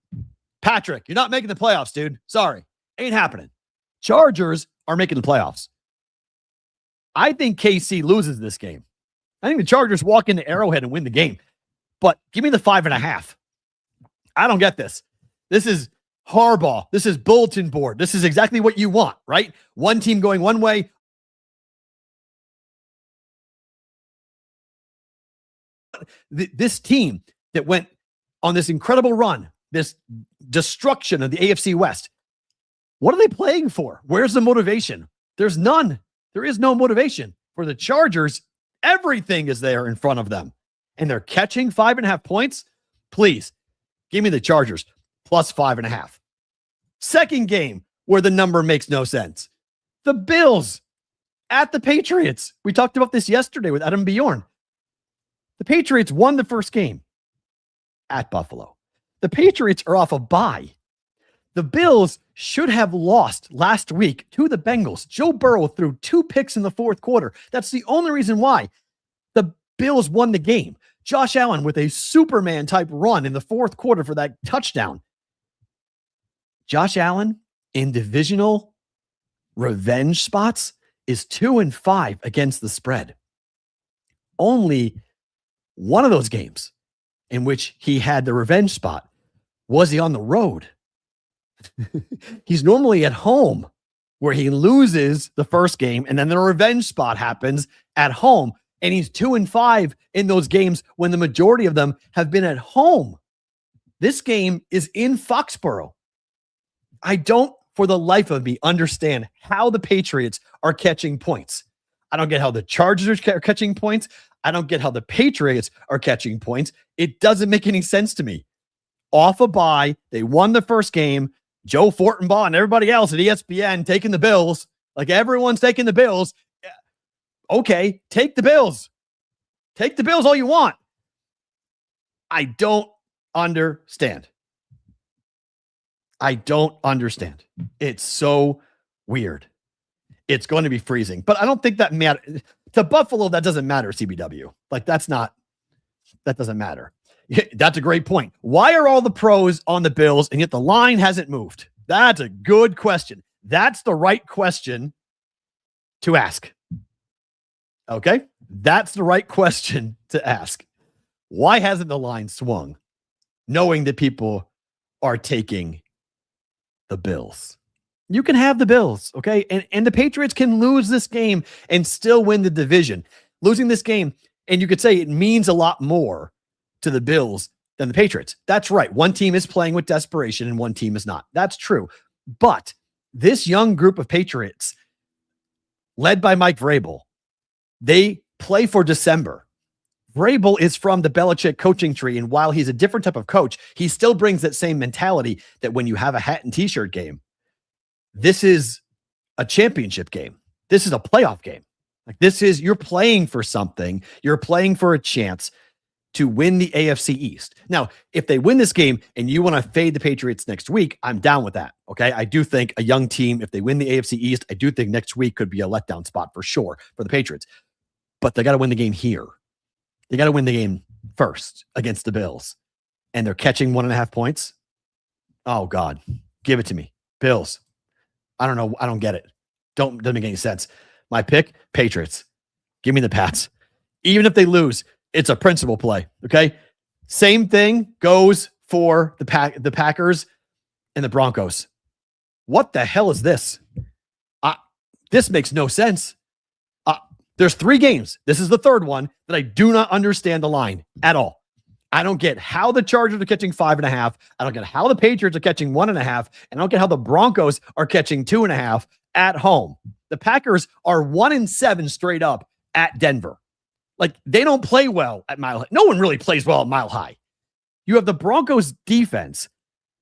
Patrick, you're not making the playoffs, dude. Sorry. Ain't happening. Chargers are making the playoffs. I think KC loses this game. I think the Chargers walk into Arrowhead and win the game. But give me the 5.5. I don't get this. This is Harbaugh. This is bulletin board. This is exactly what you want, right? One team going one way. This team that went on this incredible run, this destruction of the AFC West, what are they playing for? Where's the motivation? There's none. There is no motivation. For the Chargers, everything is there in front of them. And they're catching 5.5 points. Please, give me the Chargers plus 5.5. Second game where the number makes no sense. The Bills at the Patriots. We talked about this yesterday with Adam Bjorn. The Patriots won the first game at Buffalo. The Patriots are off a bye. The Bills should have lost last week to the Bengals. Joe Burrow threw 2 picks in the fourth quarter. That's the only reason why the Bills won the game. Josh Allen with a Superman type run in the fourth quarter for that touchdown. Josh Allen in divisional revenge spots is 2-5 against the spread. Only one of those games in which he had the revenge spot was he on the road. He's normally at home where he loses the first game and then the revenge spot happens at home. And he's 2-5 in those games when the majority of them have been at home. This game is in Foxborough. I don't, for the life of me, understand how the Patriots are catching points. I don't get how the Chargers are catching points. I don't get how the Patriots are catching points. It doesn't make any sense to me. Off a bye, they won the first game. Joe Fortenbaugh and everybody else at ESPN taking the Bills. Like, everyone's taking the Bills. Okay, take the Bills. Take the Bills all you want. I don't understand. I don't understand. It's so weird. It's going to be freezing, but I don't think that matters. To Buffalo, that doesn't matter, CBW. Like, that doesn't matter. That's a great point. Why are all the pros on the Bills and yet the line hasn't moved? That's a good question. That's the right question to ask. Okay? That's the right question to ask. Why hasn't the line swung, knowing that people are taking the Bills? You can have the Bills, okay? And the Patriots can lose this game and still win the division. Losing this game, and you could say it means a lot more to the Bills than the Patriots. That's right. One team is playing with desperation and one team is not. That's true. But this young group of Patriots, led by Mike Vrabel, they play for December. Vrabel is from the Belichick coaching tree, and while he's a different type of coach, he still brings that same mentality that when you have a hat and t-shirt game, this is a championship game. This is a playoff game. Like, you're playing for something. You're playing for a chance to win the AFC East. Now, if they win this game and you want to fade the Patriots next week, I'm down with that. Okay. I do think a young team, if they win the AFC East, I do think next week could be a letdown spot for sure for the Patriots. But they got to win the game here. They got to win the game first against the Bills. And they're catching 1.5 points. Oh, God. Give it to me. Bills. I don't know. I don't get it. Doesn't make any sense. My pick, Patriots. Give me the Pats. Even if they lose, it's a principle play. Okay. Same thing goes for the Packers and the Broncos. What the hell is this? This makes no sense. There's 3 games. This is the third one that I do not understand the line at all. I don't get how the Chargers are catching 5.5. I don't get how the Patriots are catching 1.5. And I don't get how the Broncos are catching 2.5 at home. The Packers are 1-7 straight up at Denver. Like, they don't play well at Mile High. No one really plays well at Mile High. You have the Broncos defense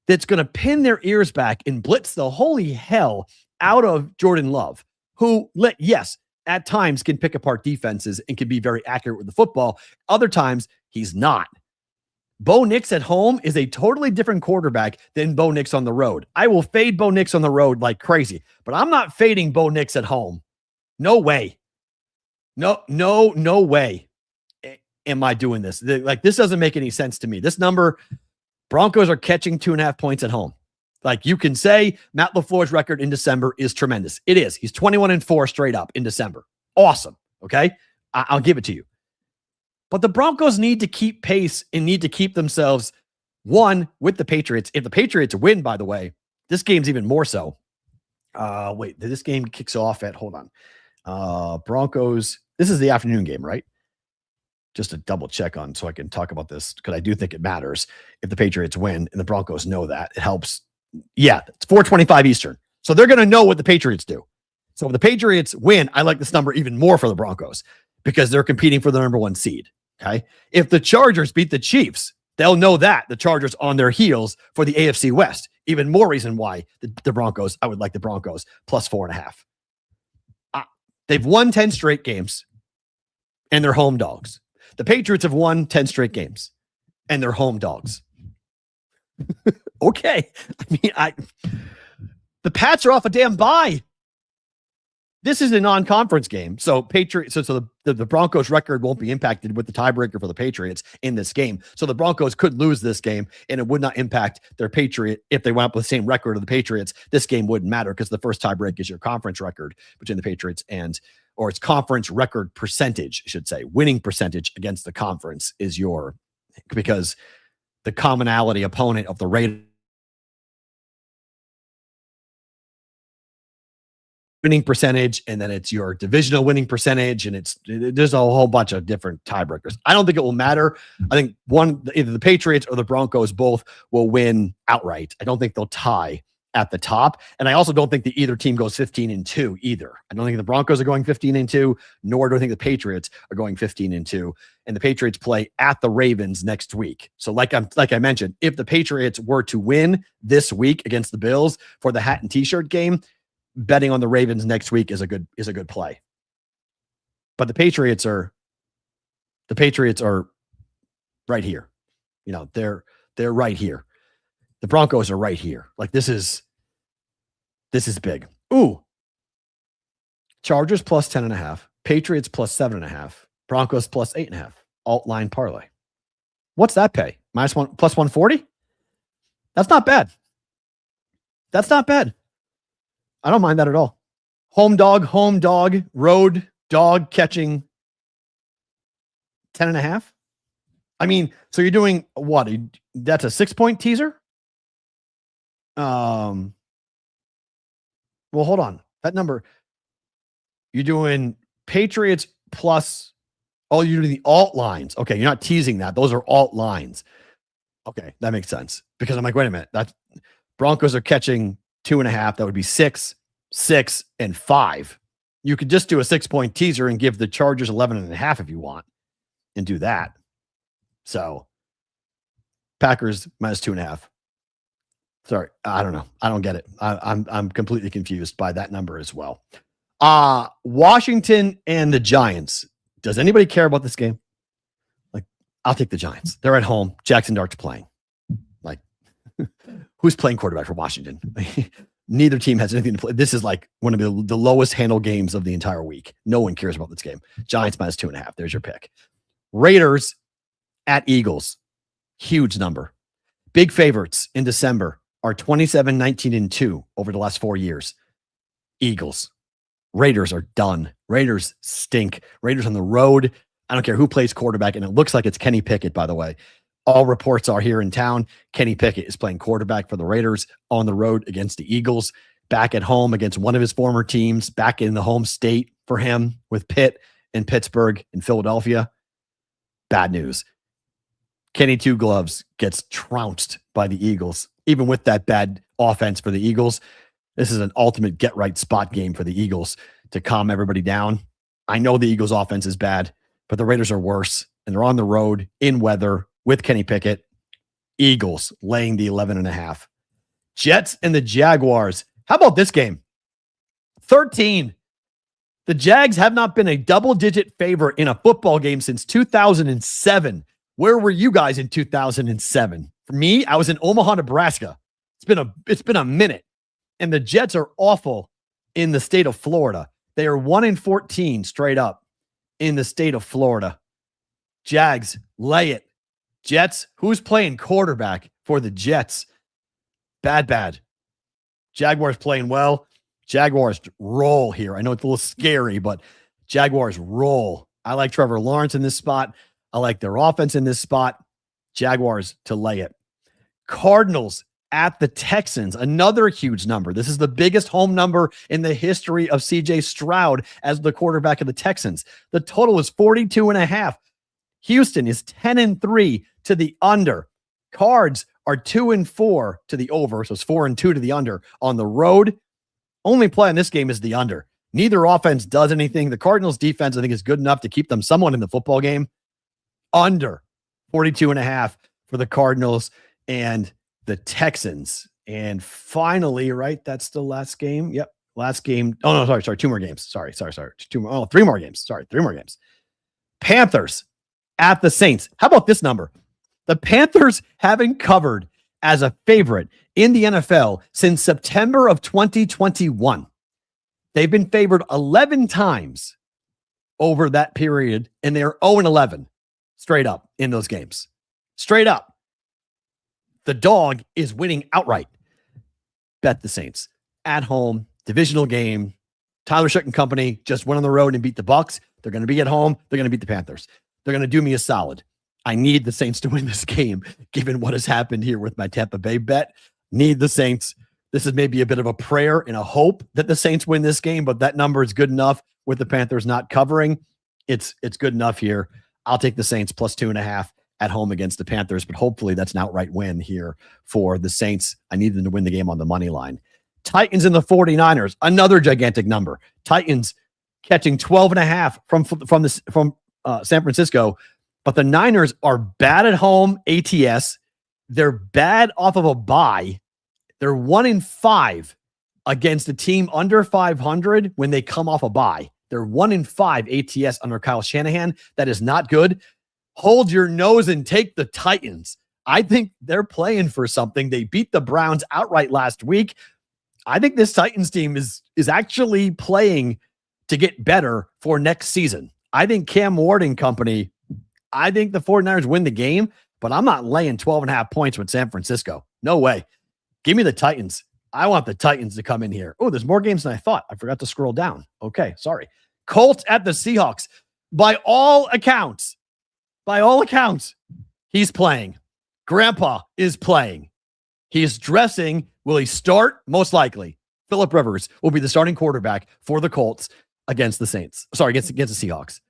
that's going to pin their ears back and blitz the holy hell out of Jordan Love, who, yes, at times can pick apart defenses and can be very accurate with the football. Other times, he's not. Bo Nix at home is a totally different quarterback than Bo Nix on the road. I will fade Bo Nix on the road like crazy, but I'm not fading Bo Nix at home. No way. No way am I doing this. This doesn't make any sense to me. This number, Broncos are catching 2.5 points at home. Like, you can say Matt LaFleur's record in December is tremendous. It is. He's 21-4 straight up in December. Awesome. Okay. I'll give it to you. But the Broncos need to keep pace and need to keep themselves with the Patriots. If the Patriots win, by the way, this game's even more so. Wait, this game kicks off at, hold on. Broncos. This is the afternoon game, right? Just to double check on so I can talk about this, because I do think it matters if the Patriots win and the Broncos know that. It helps. Yeah, it's 4:25 Eastern. So they're going to know what the Patriots do. So if the Patriots win, I like this number even more for the Broncos because they're competing for the number 1 seed. Okay. If the Chargers beat the Chiefs, they'll know that the Chargers on their heels for the AFC West. Even more reason why the Broncos, I would like the Broncos plus 4.5. They've won 10 straight games and they're home dogs. The Patriots have won 10 straight games and they're home dogs. Okay. The Pats are off a damn bye. This is a non-conference game. So the Broncos record won't be impacted with the tiebreaker for the Patriots in this game. So the Broncos could lose this game and it would not impact their Patriot. If they went up with the same record of the Patriots, this game wouldn't matter because the first tiebreak is your conference record between the Patriots or its conference record percentage, I should say. Winning percentage against the conference is because the commonality opponent of the Raiders winning percentage, and then it's your divisional winning percentage, and there's a whole bunch of different tiebreakers. I don't think it will matter. I think either the Patriots or the Broncos both will win outright. I don't think they'll tie at the top, and I also don't think that either team goes 15-2 either. I don't think the Broncos are going 15-2, nor do I think the Patriots are going 15-2. And the Patriots play at the Ravens next week. So like I mentioned, if the Patriots were to win this week against the Bills for the hat and t-shirt game, betting on the Ravens next week is a good play. But the Patriots are right here. You know, they're right here. The Broncos are right here. Like this is big. Ooh. Chargers plus 10.5. Patriots plus 7.5. Broncos plus 8.5. Alt line parlay. What's that pay? Minus one plus 140? That's not bad. That's not bad. I don't mind that at all. Home dog, road dog catching 10.5. I mean, so you're doing what? That's a 6-point teaser? Well, hold on. That number, you're doing Patriots plus, oh, you're doing the alt lines. Okay, you're not teasing that. Those are alt lines. Okay, that makes sense. Because I'm like, wait a minute. That's Broncos are catching 2.5. That would be 6, 6, and 5. You could just do a 6-point teaser and give the Chargers 11.5 if you want and do that. So Packers minus 2.5. Sorry, I don't know. I don't get it. I'm completely confused by that number as well. Washington and the Giants. Does anybody care about this game? Like, I'll take the Giants. They're at home. Jackson Dart's playing. Like, who's playing quarterback for Washington? Neither team has anything to play. This is like one of the lowest handle games of the entire week. No one cares about this game. Giants minus 2.5. There's your pick. Raiders at Eagles. Huge number. Big favorites in December are 27, 19, and 2 over the last 4 years. Eagles. Raiders are done. Raiders stink. Raiders on the road. I don't care who plays quarterback, and it looks like it's Kenny Pickett, by the way. All reports are here in town. Kenny Pickett is playing quarterback for the Raiders on the road against the Eagles, back at home against one of his former teams, back in the home state for him with Pitt and Pittsburgh and Philadelphia. Bad news. Kenny Two Gloves gets trounced by the Eagles. Even with that bad offense for the Eagles, this is an ultimate get-right spot game for the Eagles to calm everybody down. I know the Eagles' offense is bad, but the Raiders are worse, and they're on the road in weather with Kenny Pickett. Eagles laying the 11.5. Jets and the Jaguars. How about this game? 13. The Jags have not been a double-digit favorite in a football game since 2007. Where were you guys in 2007? For me, I was in Omaha, Nebraska. It's been a minute. And the Jets are awful in the state of Florida. They are 1-14 straight up in the state of Florida. Jags, lay it. Jets, who's playing quarterback for the Jets? Bad. Jaguars playing well. Jaguars roll here. I know it's a little scary, but Jaguars roll. I like Trevor Lawrence in this spot. I like their offense in this spot. Jaguars to lay it. Cardinals at the Texans. Another huge number. This is the biggest home number in the history of CJ Stroud as the quarterback of the Texans. The total is 42.5. Houston is 10-3 to the under. Cards are 2-4 to the over. So it's 4-2 to the under on the road. Only play in this game is the under. Neither offense does anything. The Cardinals defense, I think, is good enough to keep them somewhat in the football game. Under 42.5 for the Cardinals and the Texans. And finally, right, that's the last game. Yep, last game. Oh, no, sorry. 2 more games. Sorry. 2 more. Oh, 3 more games. Sorry, 3 more games. Panthers at the Saints. How about this number? The Panthers haven't covered as a favorite in the NFL since September of 2021. They've been favored 11 times over that period, and they're 0-11 straight up in those games. Straight up. The dog is winning outright. Bet the Saints. At home, divisional game. Tyler Shook and company just went on the road and beat the Bucs. They're going to be at home. They're going to beat the Panthers. They're going to do me a solid. I need the Saints to win this game, given what has happened here with my Tampa Bay bet. Need the Saints. This is maybe a bit of a prayer and a hope that the Saints win this game, but that number is good enough with the Panthers not covering. It's good enough here. I'll take the Saints plus 2.5 at home against the Panthers, but hopefully that's an outright win here for the Saints. I need them to win the game on the money line. Titans and the 49ers, another gigantic number. Titans catching 12.5 from San Francisco, but the Niners are bad at home, ATS. They're bad off of a bye. They're 1-5 against a team under 500 when they come off a bye. They're 1-5 ATS under Kyle Shanahan. That is not good. Hold your nose and take the Titans. I think they're playing for something. They beat the Browns outright last week. I think this Titans team is actually playing to get better for next season. I think Cam Ward and company, I think the 49ers win the game, but I'm not laying 12.5 points with San Francisco. No way. Give me the Titans. I want the Titans to come in here. Oh, there's more games than I thought. I forgot to scroll down. Okay, sorry. Colts at the Seahawks. By all accounts, he's playing. Grandpa is playing. He's dressing. Will he start? Most likely. Phillip Rivers will be the starting quarterback for the Colts against the Saints. Sorry, against the Seahawks.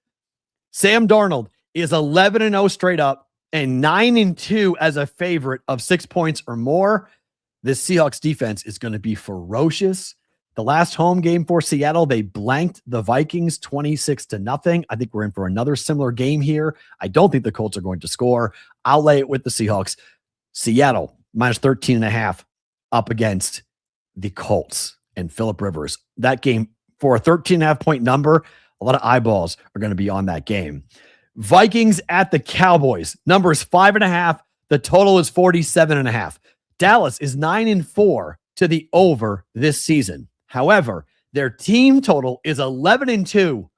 Sam Darnold is 11-0 straight up and 9-2 as a favorite of 6 points or more. This Seahawks defense is going to be ferocious. The last home game for Seattle, they blanked the Vikings 26-0. I think we're in for another similar game here. I don't think the Colts are going to score. I'll lay it with the Seahawks. Seattle minus 13.5 up against the Colts and Phillip Rivers. That game for a 13.5 point number, a lot of eyeballs are going to be on that game. Vikings at the Cowboys. Numbers 5.5. The total is 47.5. Dallas is 9-4 to the over this season. However, their team total is 11-2.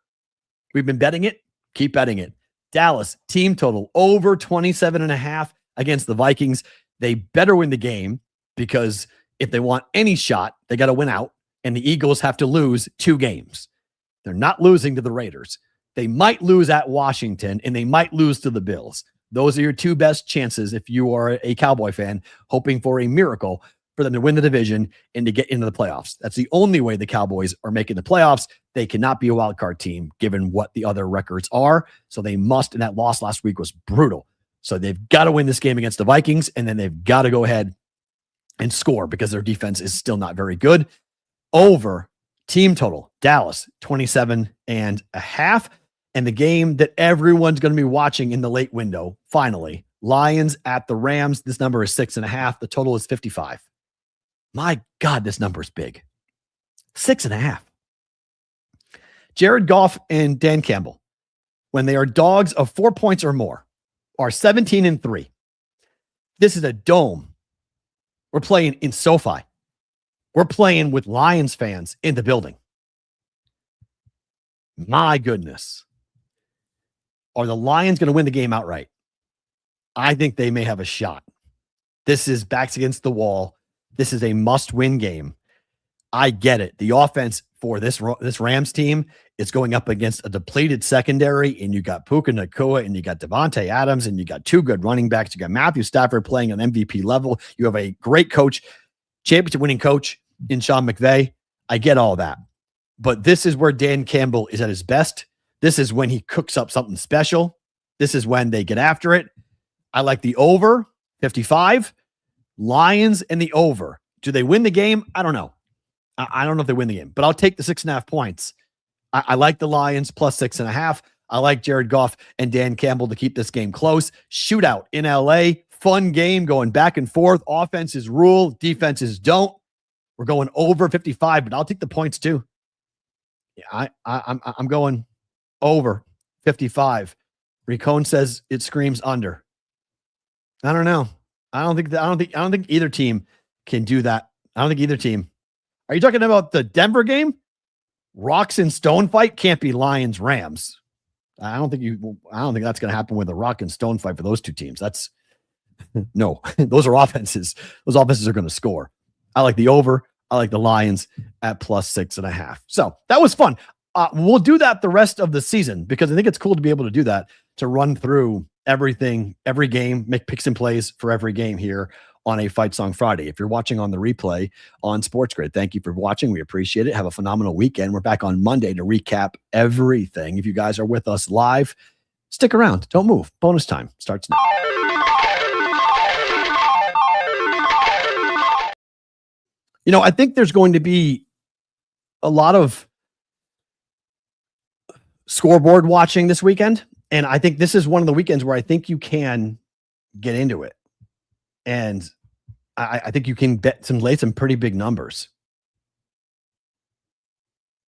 We've been betting it. Keep betting it. Dallas team total over 27.5 against the Vikings. They better win the game because if they want any shot, they got to win out, and the Eagles have to lose 2 games. They're not losing to the Raiders. They might lose at Washington, and they might lose to the Bills. Those are your 2 best chances if you are a Cowboy fan hoping for a miracle for them to win the division and to get into the playoffs. That's the only way the Cowboys are making the playoffs. They cannot be a wild card team given what the other records are. So they must, and that loss last week was brutal. So they've got to win this game against the Vikings, and then they've got to go ahead and score because their defense is still not very good. Over team total, Dallas 27.5. And the game that everyone's going to be watching in the late window, finally, Lions at the Rams. This number is 6.5. The total is 55. My God, this number is big. 6.5. Jared Goff and Dan Campbell, when they are dogs of 4 points or more, are 17-3. This is a dome. We're playing in SoFi. We're playing with Lions fans in the building. My goodness. Are the Lions going to win the game outright? I think they may have a shot. This is backs against the wall. This is a must-win game. I get it. The offense for this Rams team is going up against a depleted secondary, and you got Puka Nacua, and you got Devontae Adams, and you got 2 good running backs. You got Matthew Stafford playing an MVP level. You have a great coach, championship-winning coach in Sean McVay. I get all that. But this is where Dan Campbell is at his best. This is when he cooks up something special. This is when they get after it. I like the over, 55. Lions and the over. Do they win the game? I don't know. I don't know if they win the game, but I'll take the 6.5 points. I like the Lions plus 6.5. I like Jared Goff and Dan Campbell to keep this game close. Shootout in LA. Fun game going back and forth. Offenses rule. Defenses don't. We're going over 55, but I'll take the points too. Yeah, I'm going over 55. Ricone says it screams under. I don't know. I don't think either team can do that. I don't think either team. Are you talking about the Denver game? Rocks and stone fight can't be Lions Rams. I don't think that's going to happen with a rock and stone fight for those 2 teams. That's no. Those are offenses. Those offenses are going to score. I like the over. I like the Lions at plus 6.5. So that was fun. We'll do that the rest of the season because I think it's cool to be able to do that, to run through everything, every game, make picks and plays for every game here on a Fight Song Friday. If you're watching on the replay on Sports Grid, thank you for watching. We appreciate it. Have a phenomenal weekend. We're back on Monday to recap everything. If you guys are with us live, stick around. Don't move. Bonus time starts now. You know, I think there's going to be a lot of scoreboard watching this weekend. And I think this is one of the weekends where I think you can get into it. And I think you can lay some pretty big numbers.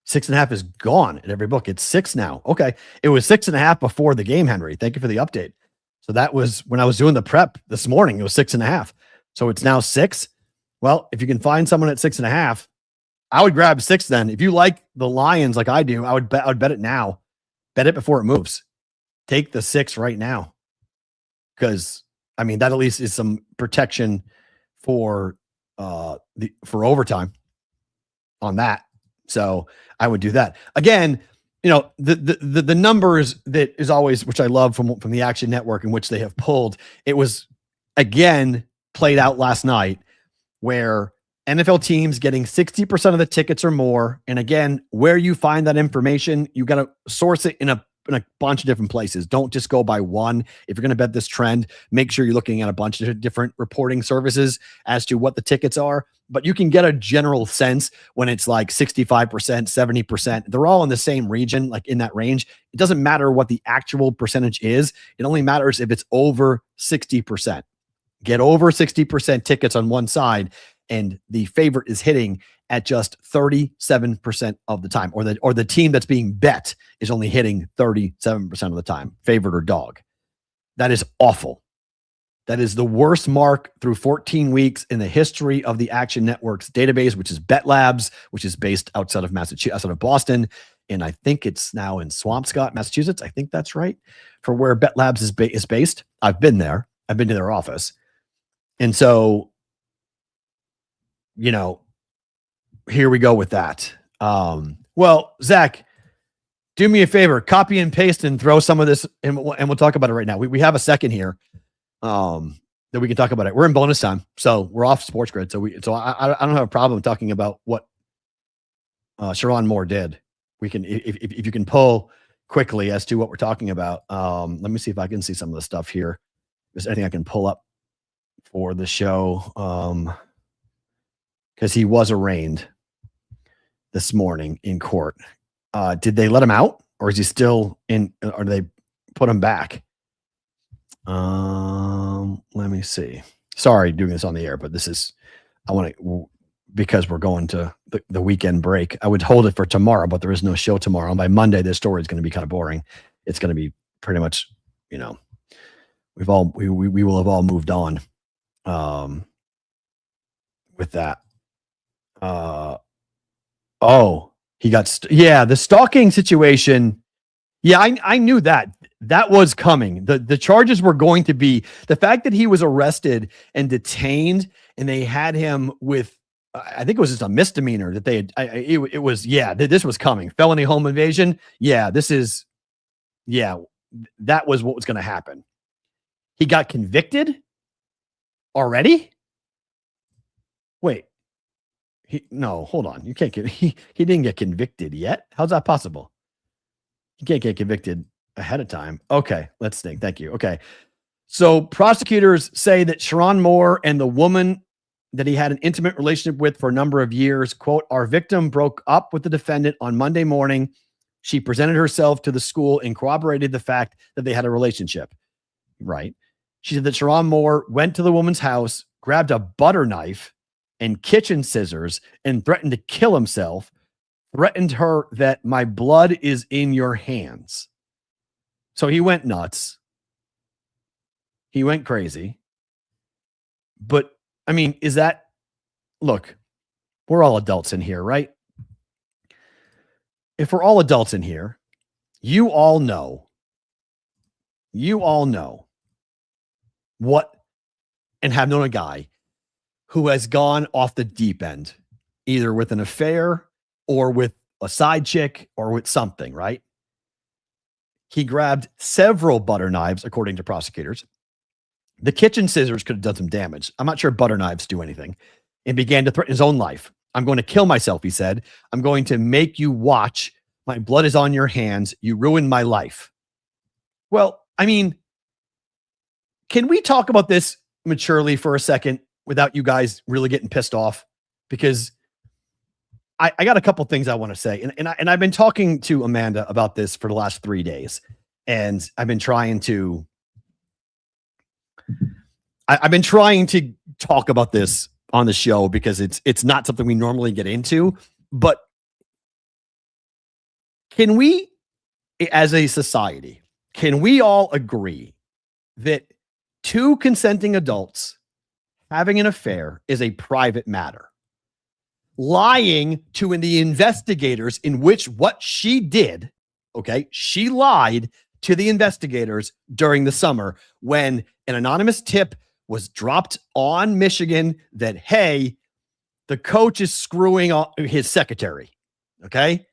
6.5 is gone at every book. It's 6 now. Okay. It was 6.5 before the game, Henry. Thank you for the update. So that was when I was doing the prep this morning. It was 6.5. So it's now 6. Well, if you can find someone at 6.5, I would grab 6 then. If you like the Lions like I do, I would bet it now. Bet it before it moves. Take the 6 right now. Because I mean, that at least is some protection for overtime on that. So I would do that. Again, you know, the numbers that is always, which I love from the Action Network, in which they have pulled, it was again played out last night where NFL teams getting 60% of the tickets or more. And again, where you find that information, you got to source it in a bunch of different places. Don't just go by one. If you're going to bet this trend, make sure you're looking at a bunch of different reporting services as to what the tickets are. But you can get a general sense when it's like 65%, 70%. They're all in the same region, like in that range. It doesn't matter what the actual percentage is. It only matters if it's over 60%. Get over 60% tickets on one side, and the favorite is hitting at just 37% of the time, or the team that's being bet is only hitting 37% of the time, favorite or dog. That is awful. That is the worst mark through 14 weeks in the history of the Action Network's database, which is Bet Labs, which is based outside of Massachusetts, outside of Boston. And I think it's now in Swampscott, Massachusetts. I think that's right, for where Bet Labs is based. I've been there. I've been to their office. And so, you know, here we go with that. Well, Zach, do me a favor, copy and paste and throw some of this, and we'll talk about it right now. We have a second here that we can talk about it. We're in bonus time, so we're off Sports Grid. So I don't have a problem talking about what Sharon Moore did. We can, if you can pull quickly as to what we're talking about. Let me see if I can see some of the stuff here. If there's anything I can pull up for the show. Because he was arraigned this morning in court. Did they let him out, or is he still in, or do they put him back? Let me see. Sorry doing this on the air, but this is, I want to, because we're going to the weekend break, I would hold it for tomorrow, but there is no show tomorrow. And by Monday, this story is going to be kind of boring. It's going to be pretty much, you know, we will have all moved on with that. He got, the stalking situation. Yeah, I knew that was coming. The charges were going to be the fact that he was arrested and detained, and they had him with, I think it was just a misdemeanor that they had. It was, this was coming. Felony home invasion. Yeah, that was what was going to happen. He got convicted already. Wait. Hold on. You can't get, he didn't get convicted yet. How's that possible? You can't get convicted ahead of time. Okay, let's think. Thank you. Okay. So prosecutors say that Sharon Moore and the woman that he had an intimate relationship with for a number of years, quote, our victim broke up with the defendant on Monday morning. She presented herself to the school and corroborated the fact that they had a relationship. Right. She said that Sharon Moore went to the woman's house, grabbed a butter knife and kitchen scissors, and threatened to kill himself, threatened her that my blood is in your hands. So he went nuts. He went crazy. But I mean, look, we're all adults in here, right? If we're all adults in here, you all know what, and have known a guy who has gone off the deep end, either with an affair or with a side chick or with something, right? He grabbed several butter knives, according to prosecutors. The kitchen scissors could have done some damage. I'm not sure butter knives do anything. And began to threaten his own life. I'm going to kill myself, he said. I'm going to make you watch. My blood is on your hands. You ruined my life. Well, I mean, can we talk about this maturely for a second without you guys really getting pissed off? Because I got a couple things I want to say. And I've been talking to Amanda about this for the last 3 days. And I've been trying to talk about this on the show because it's not something we normally get into. But Can we, as a society, can we all agree that two consenting adults having an affair is a private matter? Lying to the investigators in which what she did, okay, she lied to the investigators during the summer when an anonymous tip was dropped on Michigan that, hey, the coach is screwing his secretary, okay?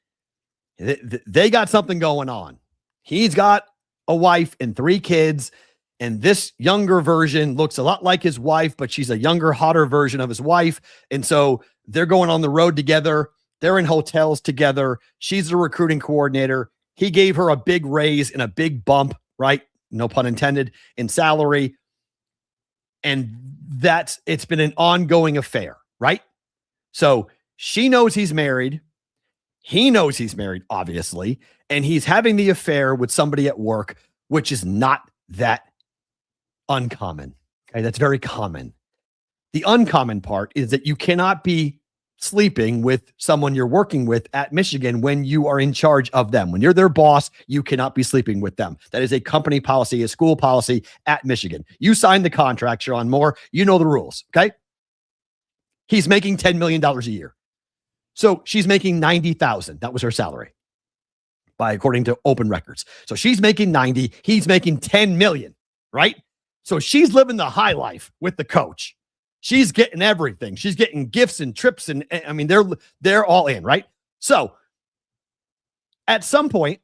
They got something going on. He's got a wife and 3 kids, and this younger version looks a lot like his wife, but she's a younger, hotter version of his wife. And so they're going on the road together. They're in hotels together. She's the recruiting coordinator. He gave her a big raise and a big bump, right? No pun intended, in salary. And it's been an ongoing affair, right? So she knows he's married. He knows he's married, obviously, and he's having the affair with somebody at work, which is not that uncommon. Okay, that's very common. The uncommon part is that you cannot be sleeping with someone you're working with at Michigan when you are in charge of them. When you're their boss, you cannot be sleeping with them. That is a company policy, a school policy at Michigan. You signed the contract, Sharon Moore. You know the rules, okay? He's making $10 million a year. So she's making $90,000. That was her salary, according to open records. So she's making 90. He's making 10 million, right? So she's living the high life with the coach. She's getting everything. She's getting gifts and trips, and I mean they're all in, right? So at some point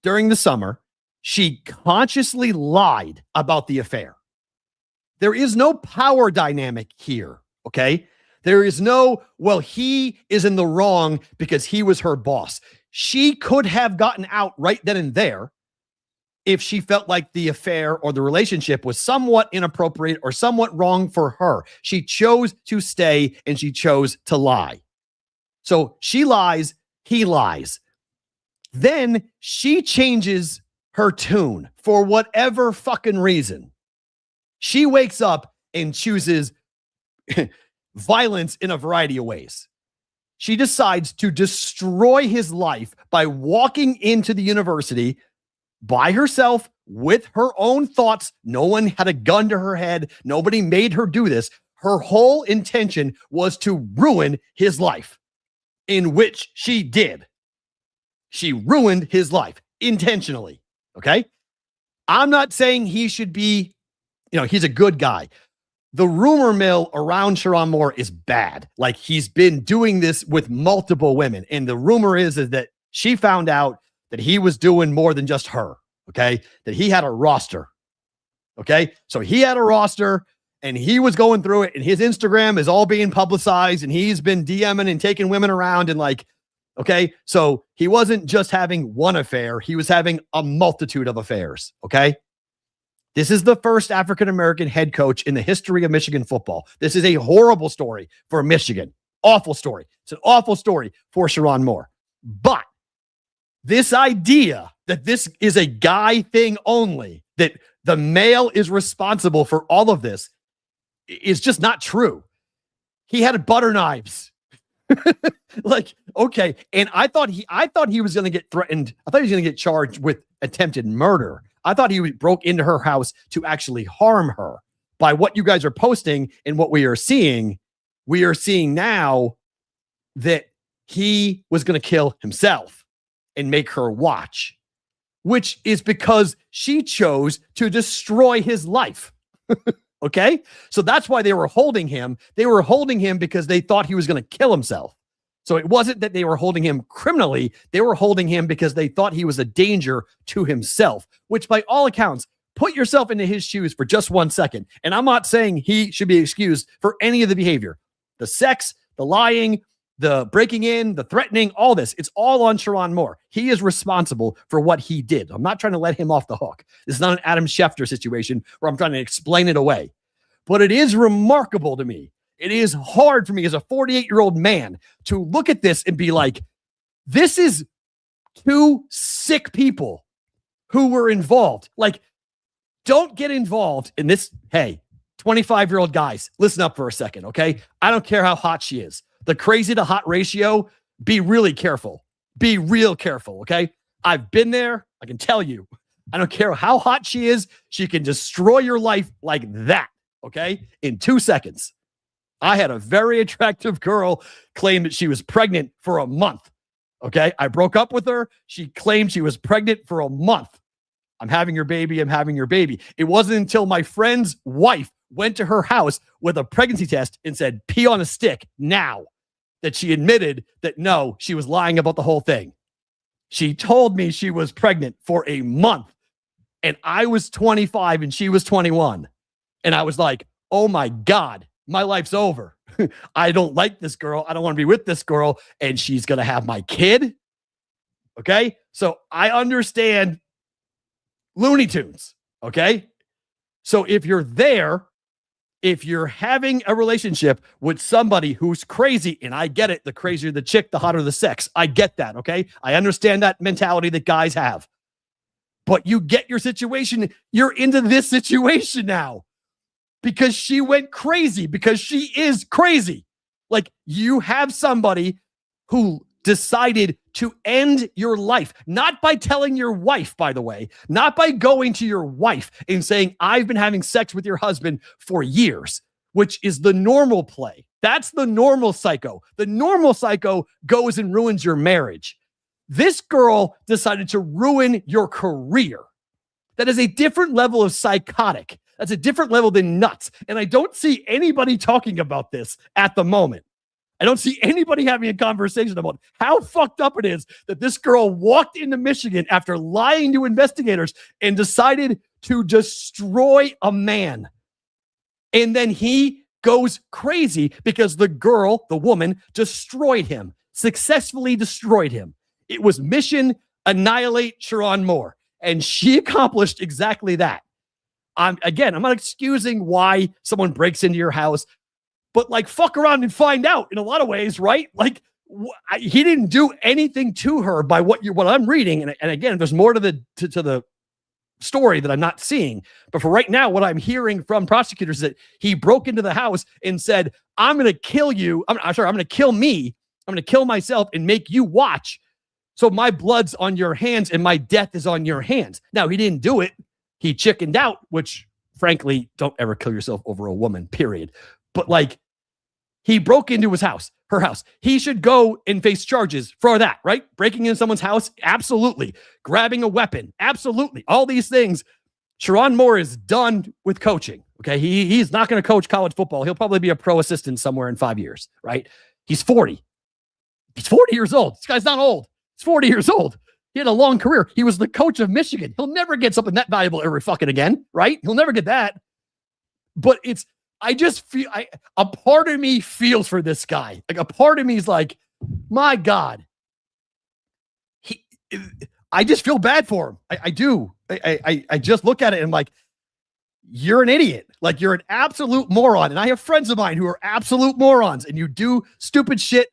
during the summer, she consciously lied about the affair. There is no power dynamic here, okay? There is no, well, he is in the wrong because he was her boss. She could have gotten out right then and there if she felt like the affair or the relationship was somewhat inappropriate or somewhat wrong for her. She chose to stay and she chose to lie. So she lies, he lies. Then she changes her tune for whatever fucking reason. She wakes up and chooses violence in a variety of ways. She decides to destroy his life by walking into the university by herself with her own thoughts. No one had a gun to her head. Nobody made her do this. Her whole intention was to ruin his life, in which she did. She ruined his life intentionally. Okay. I'm not saying he should be, he's a good guy. The rumor mill around Sharon Moore is bad. Like, he's been doing this with multiple women. And the rumor is that she found out that he was doing more than just her. Okay. That he had a roster. Okay. So he had a roster and he was going through it, and his Instagram is all being publicized, and he's been DMing and taking women around, and like, okay. So he wasn't just having one affair. He was having a multitude of affairs. Okay. This is the first African-American head coach in the history of Michigan football. This is a horrible story for Michigan. Awful story. It's an awful story for Sharon Moore. But this idea that this is a guy thing only, that the male is responsible for all of this, is just not true. He had butter knives. Like, okay. And I thought he was going to get threatened. I thought he was going to get charged with attempted murder. I thought he broke into her house to actually harm her. By what you guys are posting and what we are seeing now that he was going to kill himself and make her watch, which is because she chose to destroy his life. Okay? So that's why they were holding him. They were holding him because they thought he was going to kill himself. So it wasn't that they were holding him criminally. They were holding him because they thought he was a danger to himself, which by all accounts, put yourself into his shoes for just 1 second. And I'm not saying he should be excused for any of the behavior, the sex, the lying, the breaking in, the threatening, all this. It's all on Sharon Moore. He is responsible for what he did. I'm not trying to let him off the hook. This is not an Adam Schefter situation where I'm trying to explain it away. But it is remarkable to me. It is hard for me as a 48-year-old man to look at this and be like, this is two sick people who were involved. Like, don't get involved in this. Hey, 25-year-old guys, listen up for a second, okay? I don't care how hot she is. The crazy to hot ratio, be really careful. Be real careful, okay? I've been there. I can tell you. I don't care how hot she is. She can destroy your life like that, okay? In 2 seconds. I had a very attractive girl claim that she was pregnant for a month, okay? I broke up with her. She claimed she was pregnant for a month. I'm having your baby. I'm having your baby. It wasn't until my friend's wife went to her house with a pregnancy test and said, pee on a stick now, that she admitted that no, she was lying about the whole thing. She told me she was pregnant for a month, and I was 25 and she was 21. And I was like, oh my God, my life's over. I don't like this girl. I don't want to be with this girl, and she's going to have my kid. Okay. So I understand Looney Tunes. Okay. So if you're there, if you're having a relationship with somebody who's crazy, and I get it, the crazier the chick, the hotter the sex. I get that, okay? I understand that mentality that guys have. But you get your situation, you're into this situation now because she went crazy, because she is crazy. Like, you have somebody who decided to end your life, not by telling your wife, by the way, not by going to your wife and saying, I've been having sex with your husband for years, which is the normal play. That's the normal psycho. The normal psycho goes and ruins your marriage. This girl decided to ruin your career. That is a different level of psychotic. That's a different level than nuts. And I don't see anybody talking about this at the moment. I don't see anybody having a conversation about how fucked up it is that this girl walked into Michigan after lying to investigators and decided to destroy a man. And then he goes crazy because the girl, the woman, destroyed him, successfully destroyed him. It was mission annihilate Sharon Moore. And she accomplished exactly that. I'm not excusing why someone breaks into your house, but like, fuck around and find out in a lot of ways, right? Like, he didn't do anything to her by what I'm reading. And again, there's more to the story that I'm not seeing. But for right now, what I'm hearing from prosecutors is that he broke into the house and said, I'm going to kill you. I'm going to kill me. I'm going to kill myself and make you watch. So my blood's on your hands and my death is on your hands. Now, he didn't do it. He chickened out, which frankly, don't ever kill yourself over a woman, period. But like, he broke into her house. He should go and face charges for that, right? Breaking into someone's house, absolutely. Grabbing a weapon, absolutely. All these things. Sharon Moore is done with coaching, okay? He's not going to coach college football. He'll probably be a pro assistant somewhere in 5 years, right? He's 40. He's 40 years old. This guy's not old. He's 40 years old. He had a long career. He was the coach of Michigan. He'll never get something that valuable ever fucking again, right? He'll never get that. But I just feel, a part of me feels for this guy. Like, a part of me is like, my God. I just feel bad for him. I do. I just look at it and I'm like, you're an idiot. Like, you're an absolute moron. And I have friends of mine who are absolute morons, and you do stupid shit,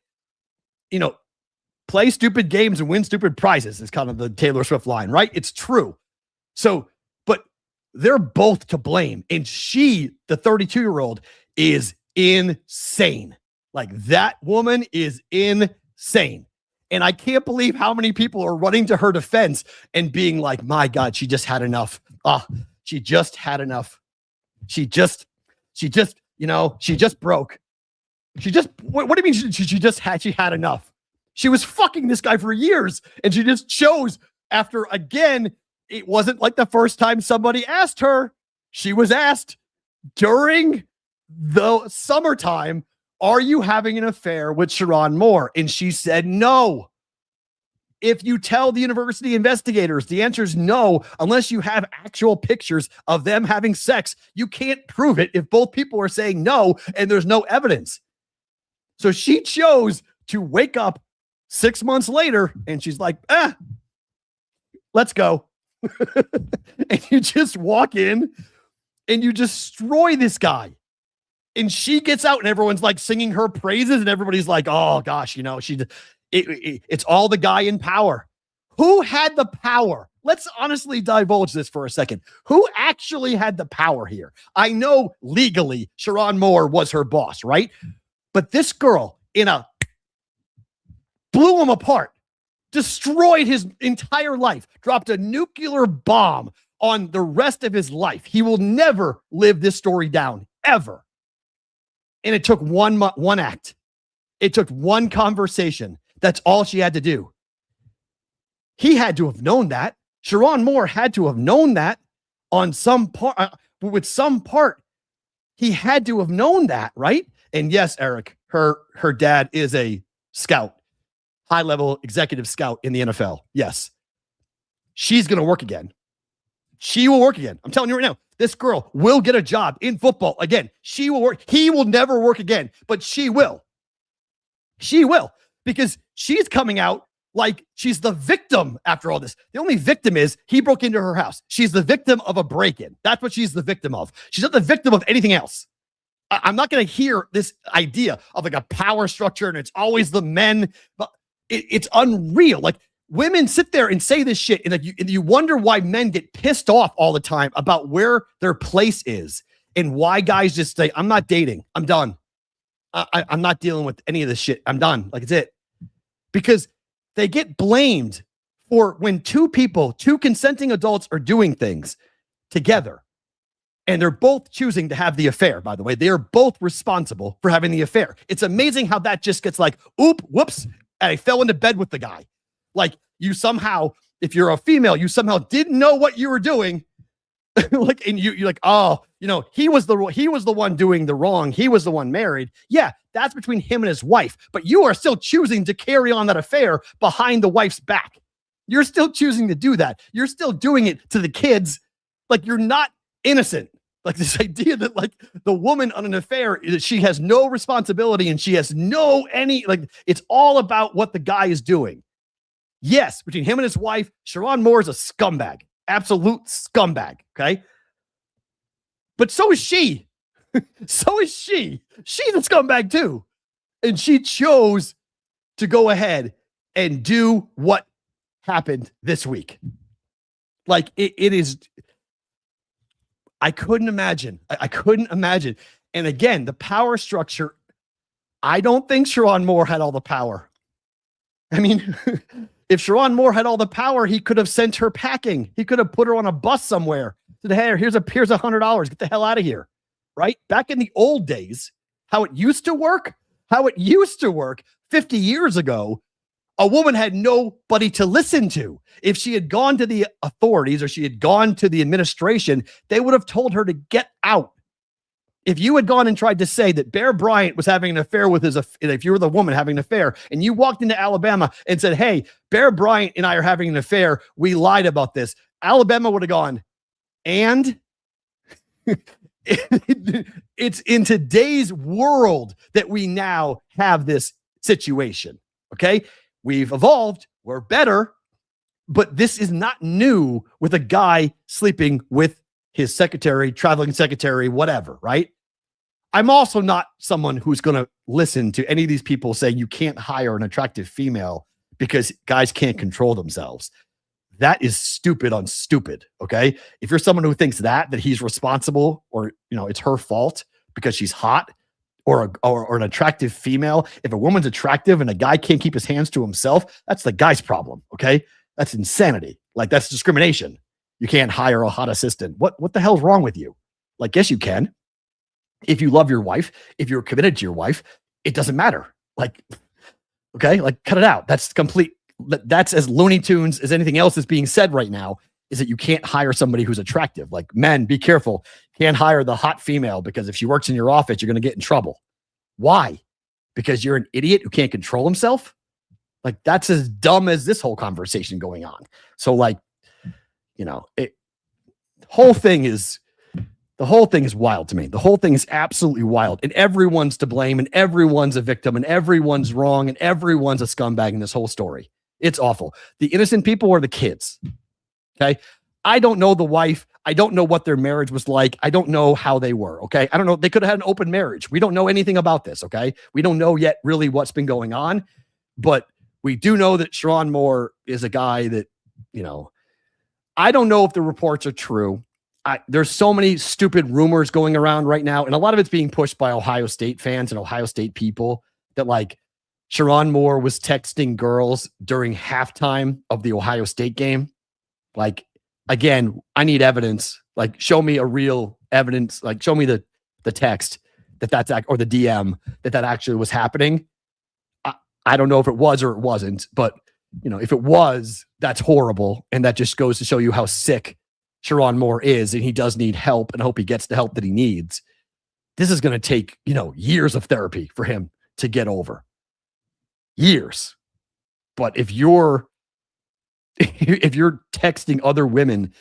play stupid games and win stupid prizes is kind of the Taylor Swift line, right? It's true. So, but they're both to blame. And she, the 32-year-old, is insane. Like, that woman is insane. And I can't believe how many people are running to her defense and being like, my God, she just had enough. She just had enough. She just broke. What do you mean she had enough? She was fucking this guy for years, and she just chose after, again, it wasn't like the first time somebody asked her. She was asked during the summertime, are you having an affair with Sharon Moore? And she said no. If you tell the university investigators, the answer is no, unless you have actual pictures of them having sex. You can't prove it if both people are saying no and there's no evidence. So she chose to wake up 6 months later and she's like, let's go. And you just walk in and you destroy this guy. And she gets out and everyone's like singing her praises and everybody's like, oh gosh, it's all the guy in power. Who had the power? Let's honestly divulge this for a second. Who actually had the power here? I know legally Sharon Moore was her boss, right? But this girl blew him apart, destroyed his entire life, dropped a nuclear bomb on the rest of his life. He will never live this story down, ever. And it took one act. It took one conversation. That's all she had to do. He had to have known that. Sharon Moore had to have known that on some part, with some part. He had to have known that, right? And yes, Eric, her dad is a scout, high-level executive scout in the NFL. Yes. She's going to work again. She will work again. I'm telling you right now, this girl will get a job in football again. She will work. He will never work again, but she will. She will, because she's coming out like she's the victim after all this. The only victim is he broke into her house. She's the victim of a break-in. That's what she's the victim of. She's not the victim of anything else. I'm not going to hear this idea of like a power structure and it's always the men, but it's unreal. Like, women sit there and say this shit, and you wonder why men get pissed off all the time about where their place is and why guys just say, I'm not dating. I'm done. I'm not dealing with any of this shit. I'm done. Like, it's it. Because they get blamed for when two consenting adults are doing things together, and they're both choosing to have the affair, by the way. They are both responsible for having the affair. It's amazing how that just gets like, whoops, and I fell into bed with the guy. Like, you somehow, if you're a female, you somehow didn't know what you were doing. Like, and you're like, oh, he was the one doing the wrong. He was the one married. Yeah, that's between him and his wife. But you are still choosing to carry on that affair behind the wife's back. You're still choosing to do that. You're still doing it to the kids. Like, you're not innocent. Like, this idea that like the woman on an affair, she has no responsibility and she has it's all about what the guy is doing. Yes, between him and his wife, Sharon Moore is a scumbag. Absolute scumbag, okay? But so is she. So is she. She's a scumbag too. And she chose to go ahead and do what happened this week. Like, it is... I couldn't imagine. I couldn't imagine. And again, the power structure, I don't think Sharon Moore had all the power. I mean... If Sharon Moore had all the power, he could have sent her packing. He could have put her on a bus somewhere. Said, hey, here's $100. Get the hell out of here. Right? Back in the old days, how it used to work 50 years ago, a woman had nobody to listen to. If she had gone to the authorities or she had gone to the administration, they would have told her to get out. If you had gone and tried to say that Bear Bryant was having an affair with if you were the woman having an affair and you walked into Alabama and said, hey, Bear Bryant and I are having an affair, we lied about this, Alabama would have gone, and it's in today's world that we now have this situation. Okay. We've evolved. We're better, but this is not new with a guy sleeping with his secretary, traveling secretary, whatever, right? I'm also not someone who's going to listen to any of these people saying you can't hire an attractive female because guys can't control themselves. That is stupid on stupid, okay? If you're someone who thinks that he's responsible or, it's her fault because she's hot or an attractive female, if a woman's attractive and a guy can't keep his hands to himself, that's the guy's problem, okay? That's insanity. Like, that's discrimination. You can't hire a hot assistant. What the hell's wrong with you? Like, yes, you can. If you love your wife, if you're committed to your wife, it doesn't matter. Like, okay, like, cut it out. That's as Looney Tunes as anything else is being said right now, is that you can't hire somebody who's attractive. Like, men, be careful. Can't hire the hot female because if she works in your office, you're going to get in trouble. Why? Because you're an idiot who can't control himself? Like, that's as dumb as this whole conversation going on. So, like, the whole thing is wild to me. The whole thing is absolutely wild, and everyone's to blame, and everyone's a victim, and everyone's wrong, and everyone's a scumbag in this whole story. It's awful. The innocent people are the kids. Okay. I don't know the wife. I don't know what their marriage was like. I don't know how they were. Okay. I don't know. They could have had an open marriage. We don't know anything about this. Okay. We don't know yet really what's been going on, but we do know that Sharon Moore is a guy that, I don't know if the reports are true. There's so many stupid rumors going around right now, and a lot of it's being pushed by Ohio State fans and Ohio State people that, like, Sharon Moore was texting girls during halftime of the Ohio State game. Like, again, I need evidence. Like, show me a real evidence. Like, show me the text that's or the DM that actually was happening. I don't know if it was or it wasn't, but if it was, that's horrible, and that just goes to show you how sick Sharon Moore is, and he does need help, and I hope he gets the help that he needs. This is going to take years of therapy for him to get over. Years. But if you're texting other women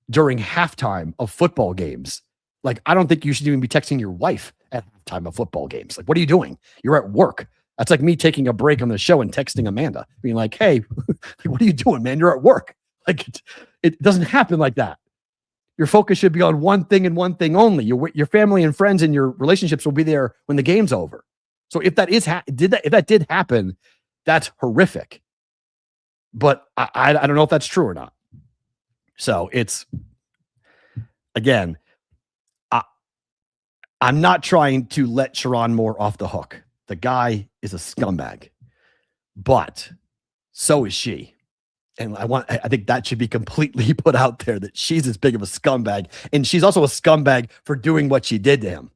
during halftime of football games, like, I don't think you should even be texting your wife at halftime of football games. Like, what are you doing? You're at work. That's like me taking a break on the show and texting Amanda, being like, hey, what are you doing, man? You're at work. Like, it doesn't happen like that. Your focus should be on one thing and one thing only. Your family and friends and your relationships will be there when the game's over. So if that did happen, that's horrific. But I don't know if that's true or not. So it's, again, I'm not trying to let Sharon Moore off the hook. The guy is a scumbag, but so is she. And I think that should be completely put out there, that she's as big of a scumbag, and she's also a scumbag for doing what she did to him.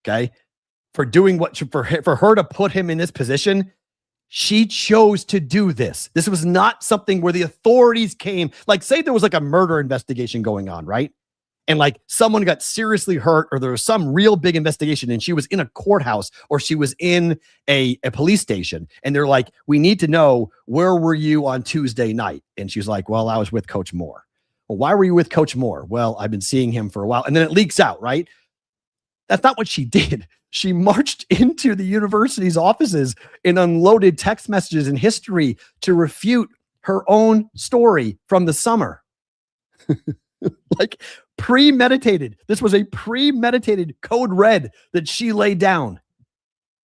Okay. For doing for her to put him in this position, she chose to do this. This was not something where the authorities came, like, say there was like a murder investigation going on, right? And like someone got seriously hurt, or there was some real big investigation, and she was in a courthouse, or she was in a police station, and they're like, we need to know, where were you on Tuesday night? And she's like, well, I was with Coach Moore. Well, why were you with Coach Moore? Well, I've been seeing him for a while. And then it leaks out, right? That's not what she did. She marched into the university's offices and unloaded text messages and history to refute her own story from the summer. Like, premeditated. This was a premeditated code red that she laid down.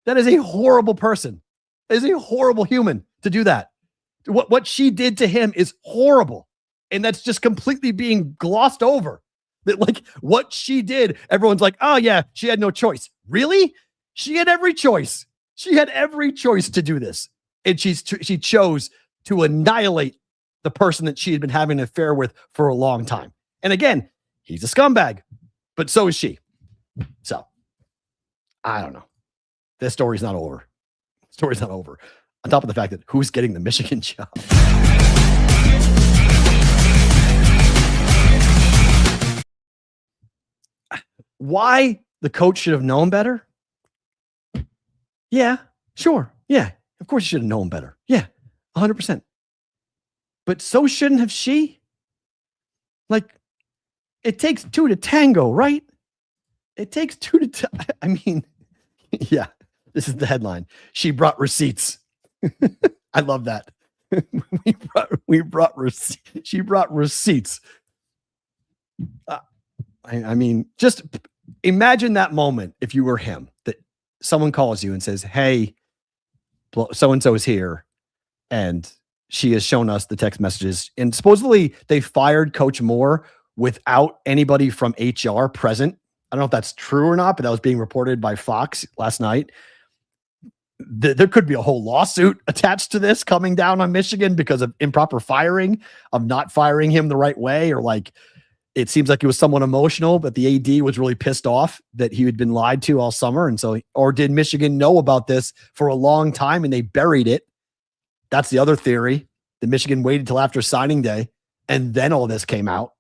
That is a horrible person. That is a horrible human to do that. What she did to him is horrible. And that's just completely being glossed over. That, like, what she did, everyone's like, oh yeah, she had no choice. Really? She had every choice. She had every choice to do this. And she chose to annihilate the person that she had been having an affair with for a long time. And again, he's a scumbag, but so is she. So, I don't know. This story's not over. Story's not over. On top of the fact that who's getting the Michigan job? Why the coach should have known better? Yeah, sure. Yeah, of course you should have known better. Yeah, 100%. But so shouldn't have she? Like, it takes two to tango, right? It takes two to I mean, yeah, this is the headline. She brought receipts. I love that. we brought receipts. She brought receipts. I mean, just imagine that moment if you were him, that someone calls you and says, hey, so-and-so is here, and she has shown us the text messages. And supposedly they fired Coach Moore without anybody from HR present. I don't know if that's true or not, but that was being reported by Fox last night. There could be a whole lawsuit attached to this coming down on Michigan because of improper firing, of not firing him the right way, or like, it seems like it was somewhat emotional, but the AD was really pissed off that he had been lied to all summer. And so, or did Michigan know about this for a long time and they buried it? That's the other theory. The Michigan waited till after signing day and then all this came out.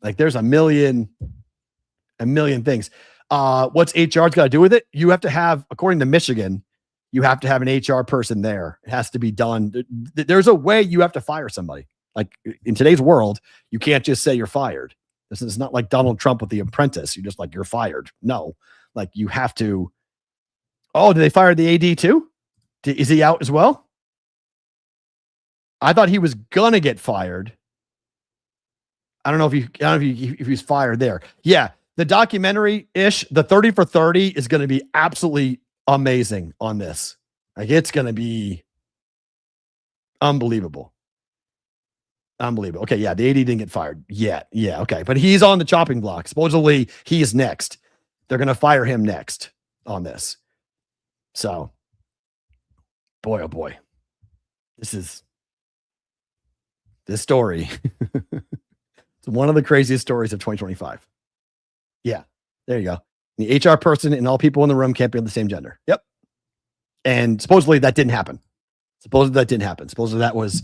Like, there's a million things. What's HR's got to do with it? You have to have, according to Michigan, you have to have an HR person there. It has to be done. There's a way you have to fire somebody. Like, in today's world, you can't just say you're fired. This is not like Donald Trump with The Apprentice. You're just like, you're fired. No, like, you have to. Oh, did they fire the AD too? Is he out as well? I thought he was gonna get fired. I don't know if he's fired there. Yeah, the documentary-ish, the 30 for 30 is going to be absolutely amazing on this. Like, it's going to be unbelievable. Unbelievable. Okay, yeah, the AD didn't get fired yet. Yeah, okay, but he's on the chopping block. Supposedly, he is next. They're going to fire him next on this. So, boy, oh boy. This story. It's one of the craziest stories of 2025. Yeah, there you go. The HR person and all people in the room can't be of the same gender. Yep. And supposedly that didn't happen. Supposedly that was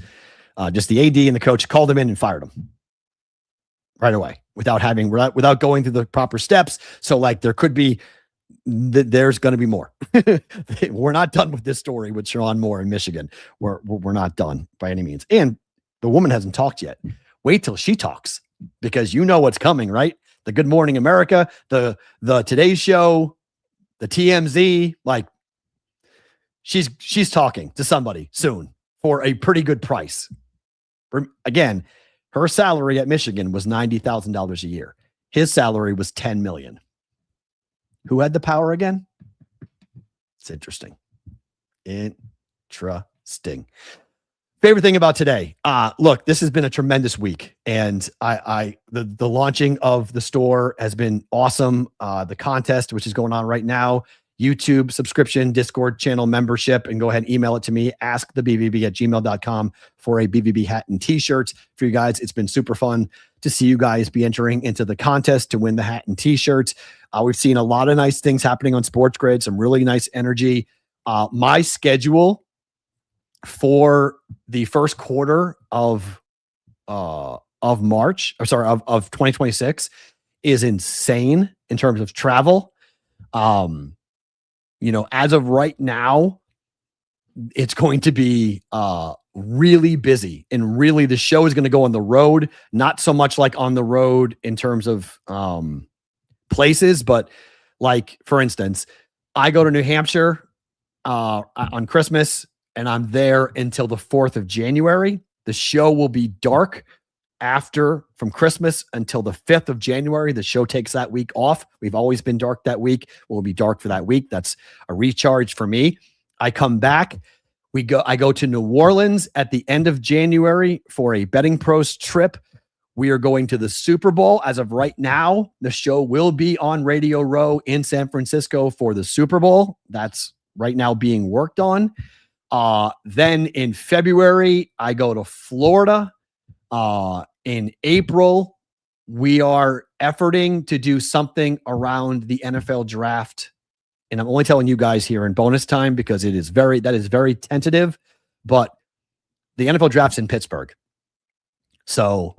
just the AD and the coach called him in and fired him right away without going through the proper steps. So like there could be, there's going to be more. We're not done with this story with Sharon Moore in Michigan. We're not done by any means. And the woman hasn't talked yet. Wait till she talks, because you know what's coming, right? The Good Morning America, the Today Show, the TMZ, like she's talking to somebody soon for a pretty good price. Again, her salary at Michigan was $90,000 a year. His salary was $10 million. Who had the power again? It's interesting. Interesting. Favorite thing about today. Look, this has been a tremendous week, and the launching of the store has been awesome. The contest, which is going on right now, YouTube subscription, Discord channel membership, and go ahead and email it to me, askthebbb@gmail.com for a BBB hat and t-shirts for you guys. It's been super fun to see you guys be entering into the contest to win the hat and t-shirts. We've seen a lot of nice things happening on Sports Grid, some really nice energy. My schedule for the first quarter of March, of 2026 is insane in terms of travel. As of right now, it's going to be really busy, and really the show is going to go on the road, not so much like on the road in terms of places, but like, for instance, I go to New Hampshire on Christmas, and I'm there until the 4th of January. The show will be dark from Christmas until the 5th of January. The show takes that week off. We've always been dark that week. We'll be dark for that week. That's a recharge for me. I come back. I go to New Orleans at the end of January for a Betting Pros trip. We are going to the Super Bowl. As of right now, the show will be on Radio Row in San Francisco for the Super Bowl. That's right now being worked on. Then in February, I go to Florida. In April, we are efforting to do something around the NFL draft. And I'm only telling you guys here in bonus time because that is very tentative, but the NFL draft's in Pittsburgh. So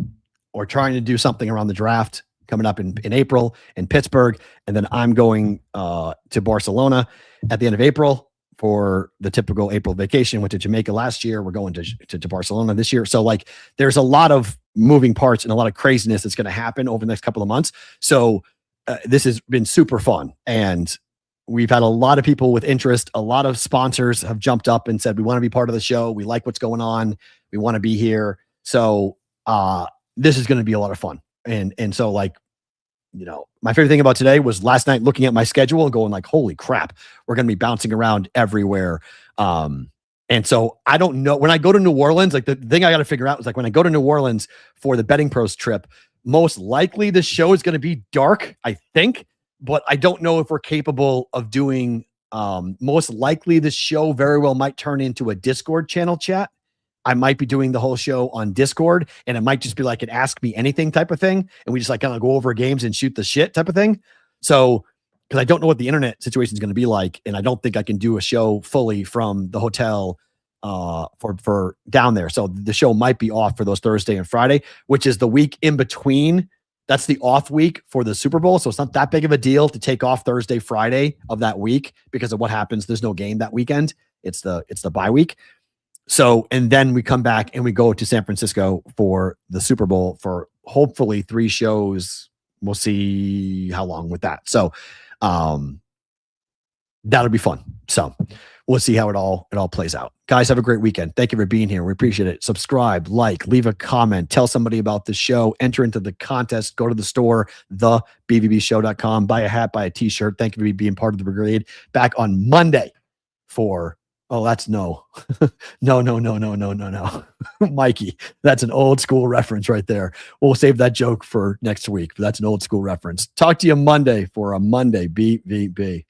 we're trying to do something around the draft coming up in April in Pittsburgh. And then I'm going to Barcelona at the end of April for the typical April vacation. Went to Jamaica last year. We're going to Barcelona this year. So like there's a lot of moving parts and a lot of craziness that's going to happen over the next couple of months. So this has been super fun. And we've had a lot of people with interest. A lot of sponsors have jumped up and said, we want to be part of the show. We like what's going on. We want to be here. So this is going to be a lot of fun. And so like, my favorite thing about today was last night looking at my schedule and going like, holy crap, we're going to be bouncing around everywhere. And so I don't know when I go to New Orleans, like the thing I got to figure out is like when I go to New Orleans for the Betting Pros trip, most likely the show is going to be dark, I think, but I don't know if we're capable of doing, most likely the show very well might turn into a Discord channel chat. I might be doing the whole show on Discord, and it might just be like an ask me anything type of thing. And we just like kind of go over games and shoot the shit type of thing. So, because I don't know what the internet situation is going to be like, and I don't think I can do a show fully from the hotel for down there. So the show might be off for those Thursday and Friday, which is the week in between. That's the off week for the Super Bowl. So it's not that big of a deal to take off Thursday, Friday of that week because of what happens. There's no game that weekend. It's the bye week. So, and then we come back and we go to San Francisco for the Super Bowl for hopefully 3 shows. We'll see how long with that. So, that'll be fun. So we'll see how it all plays out. Guys, have a great weekend. Thank you for being here. We appreciate it. Subscribe, like, leave a comment, tell somebody about the show, enter into the contest, go to the store, thebbbshow.com, buy a hat, buy a t-shirt. Thank you for being part of the brigade. Back on Monday for that's no. Mikey, that's an old school reference right there. We'll save that joke for next week, but that's an old school reference. Talk to you Monday for a Monday BVB.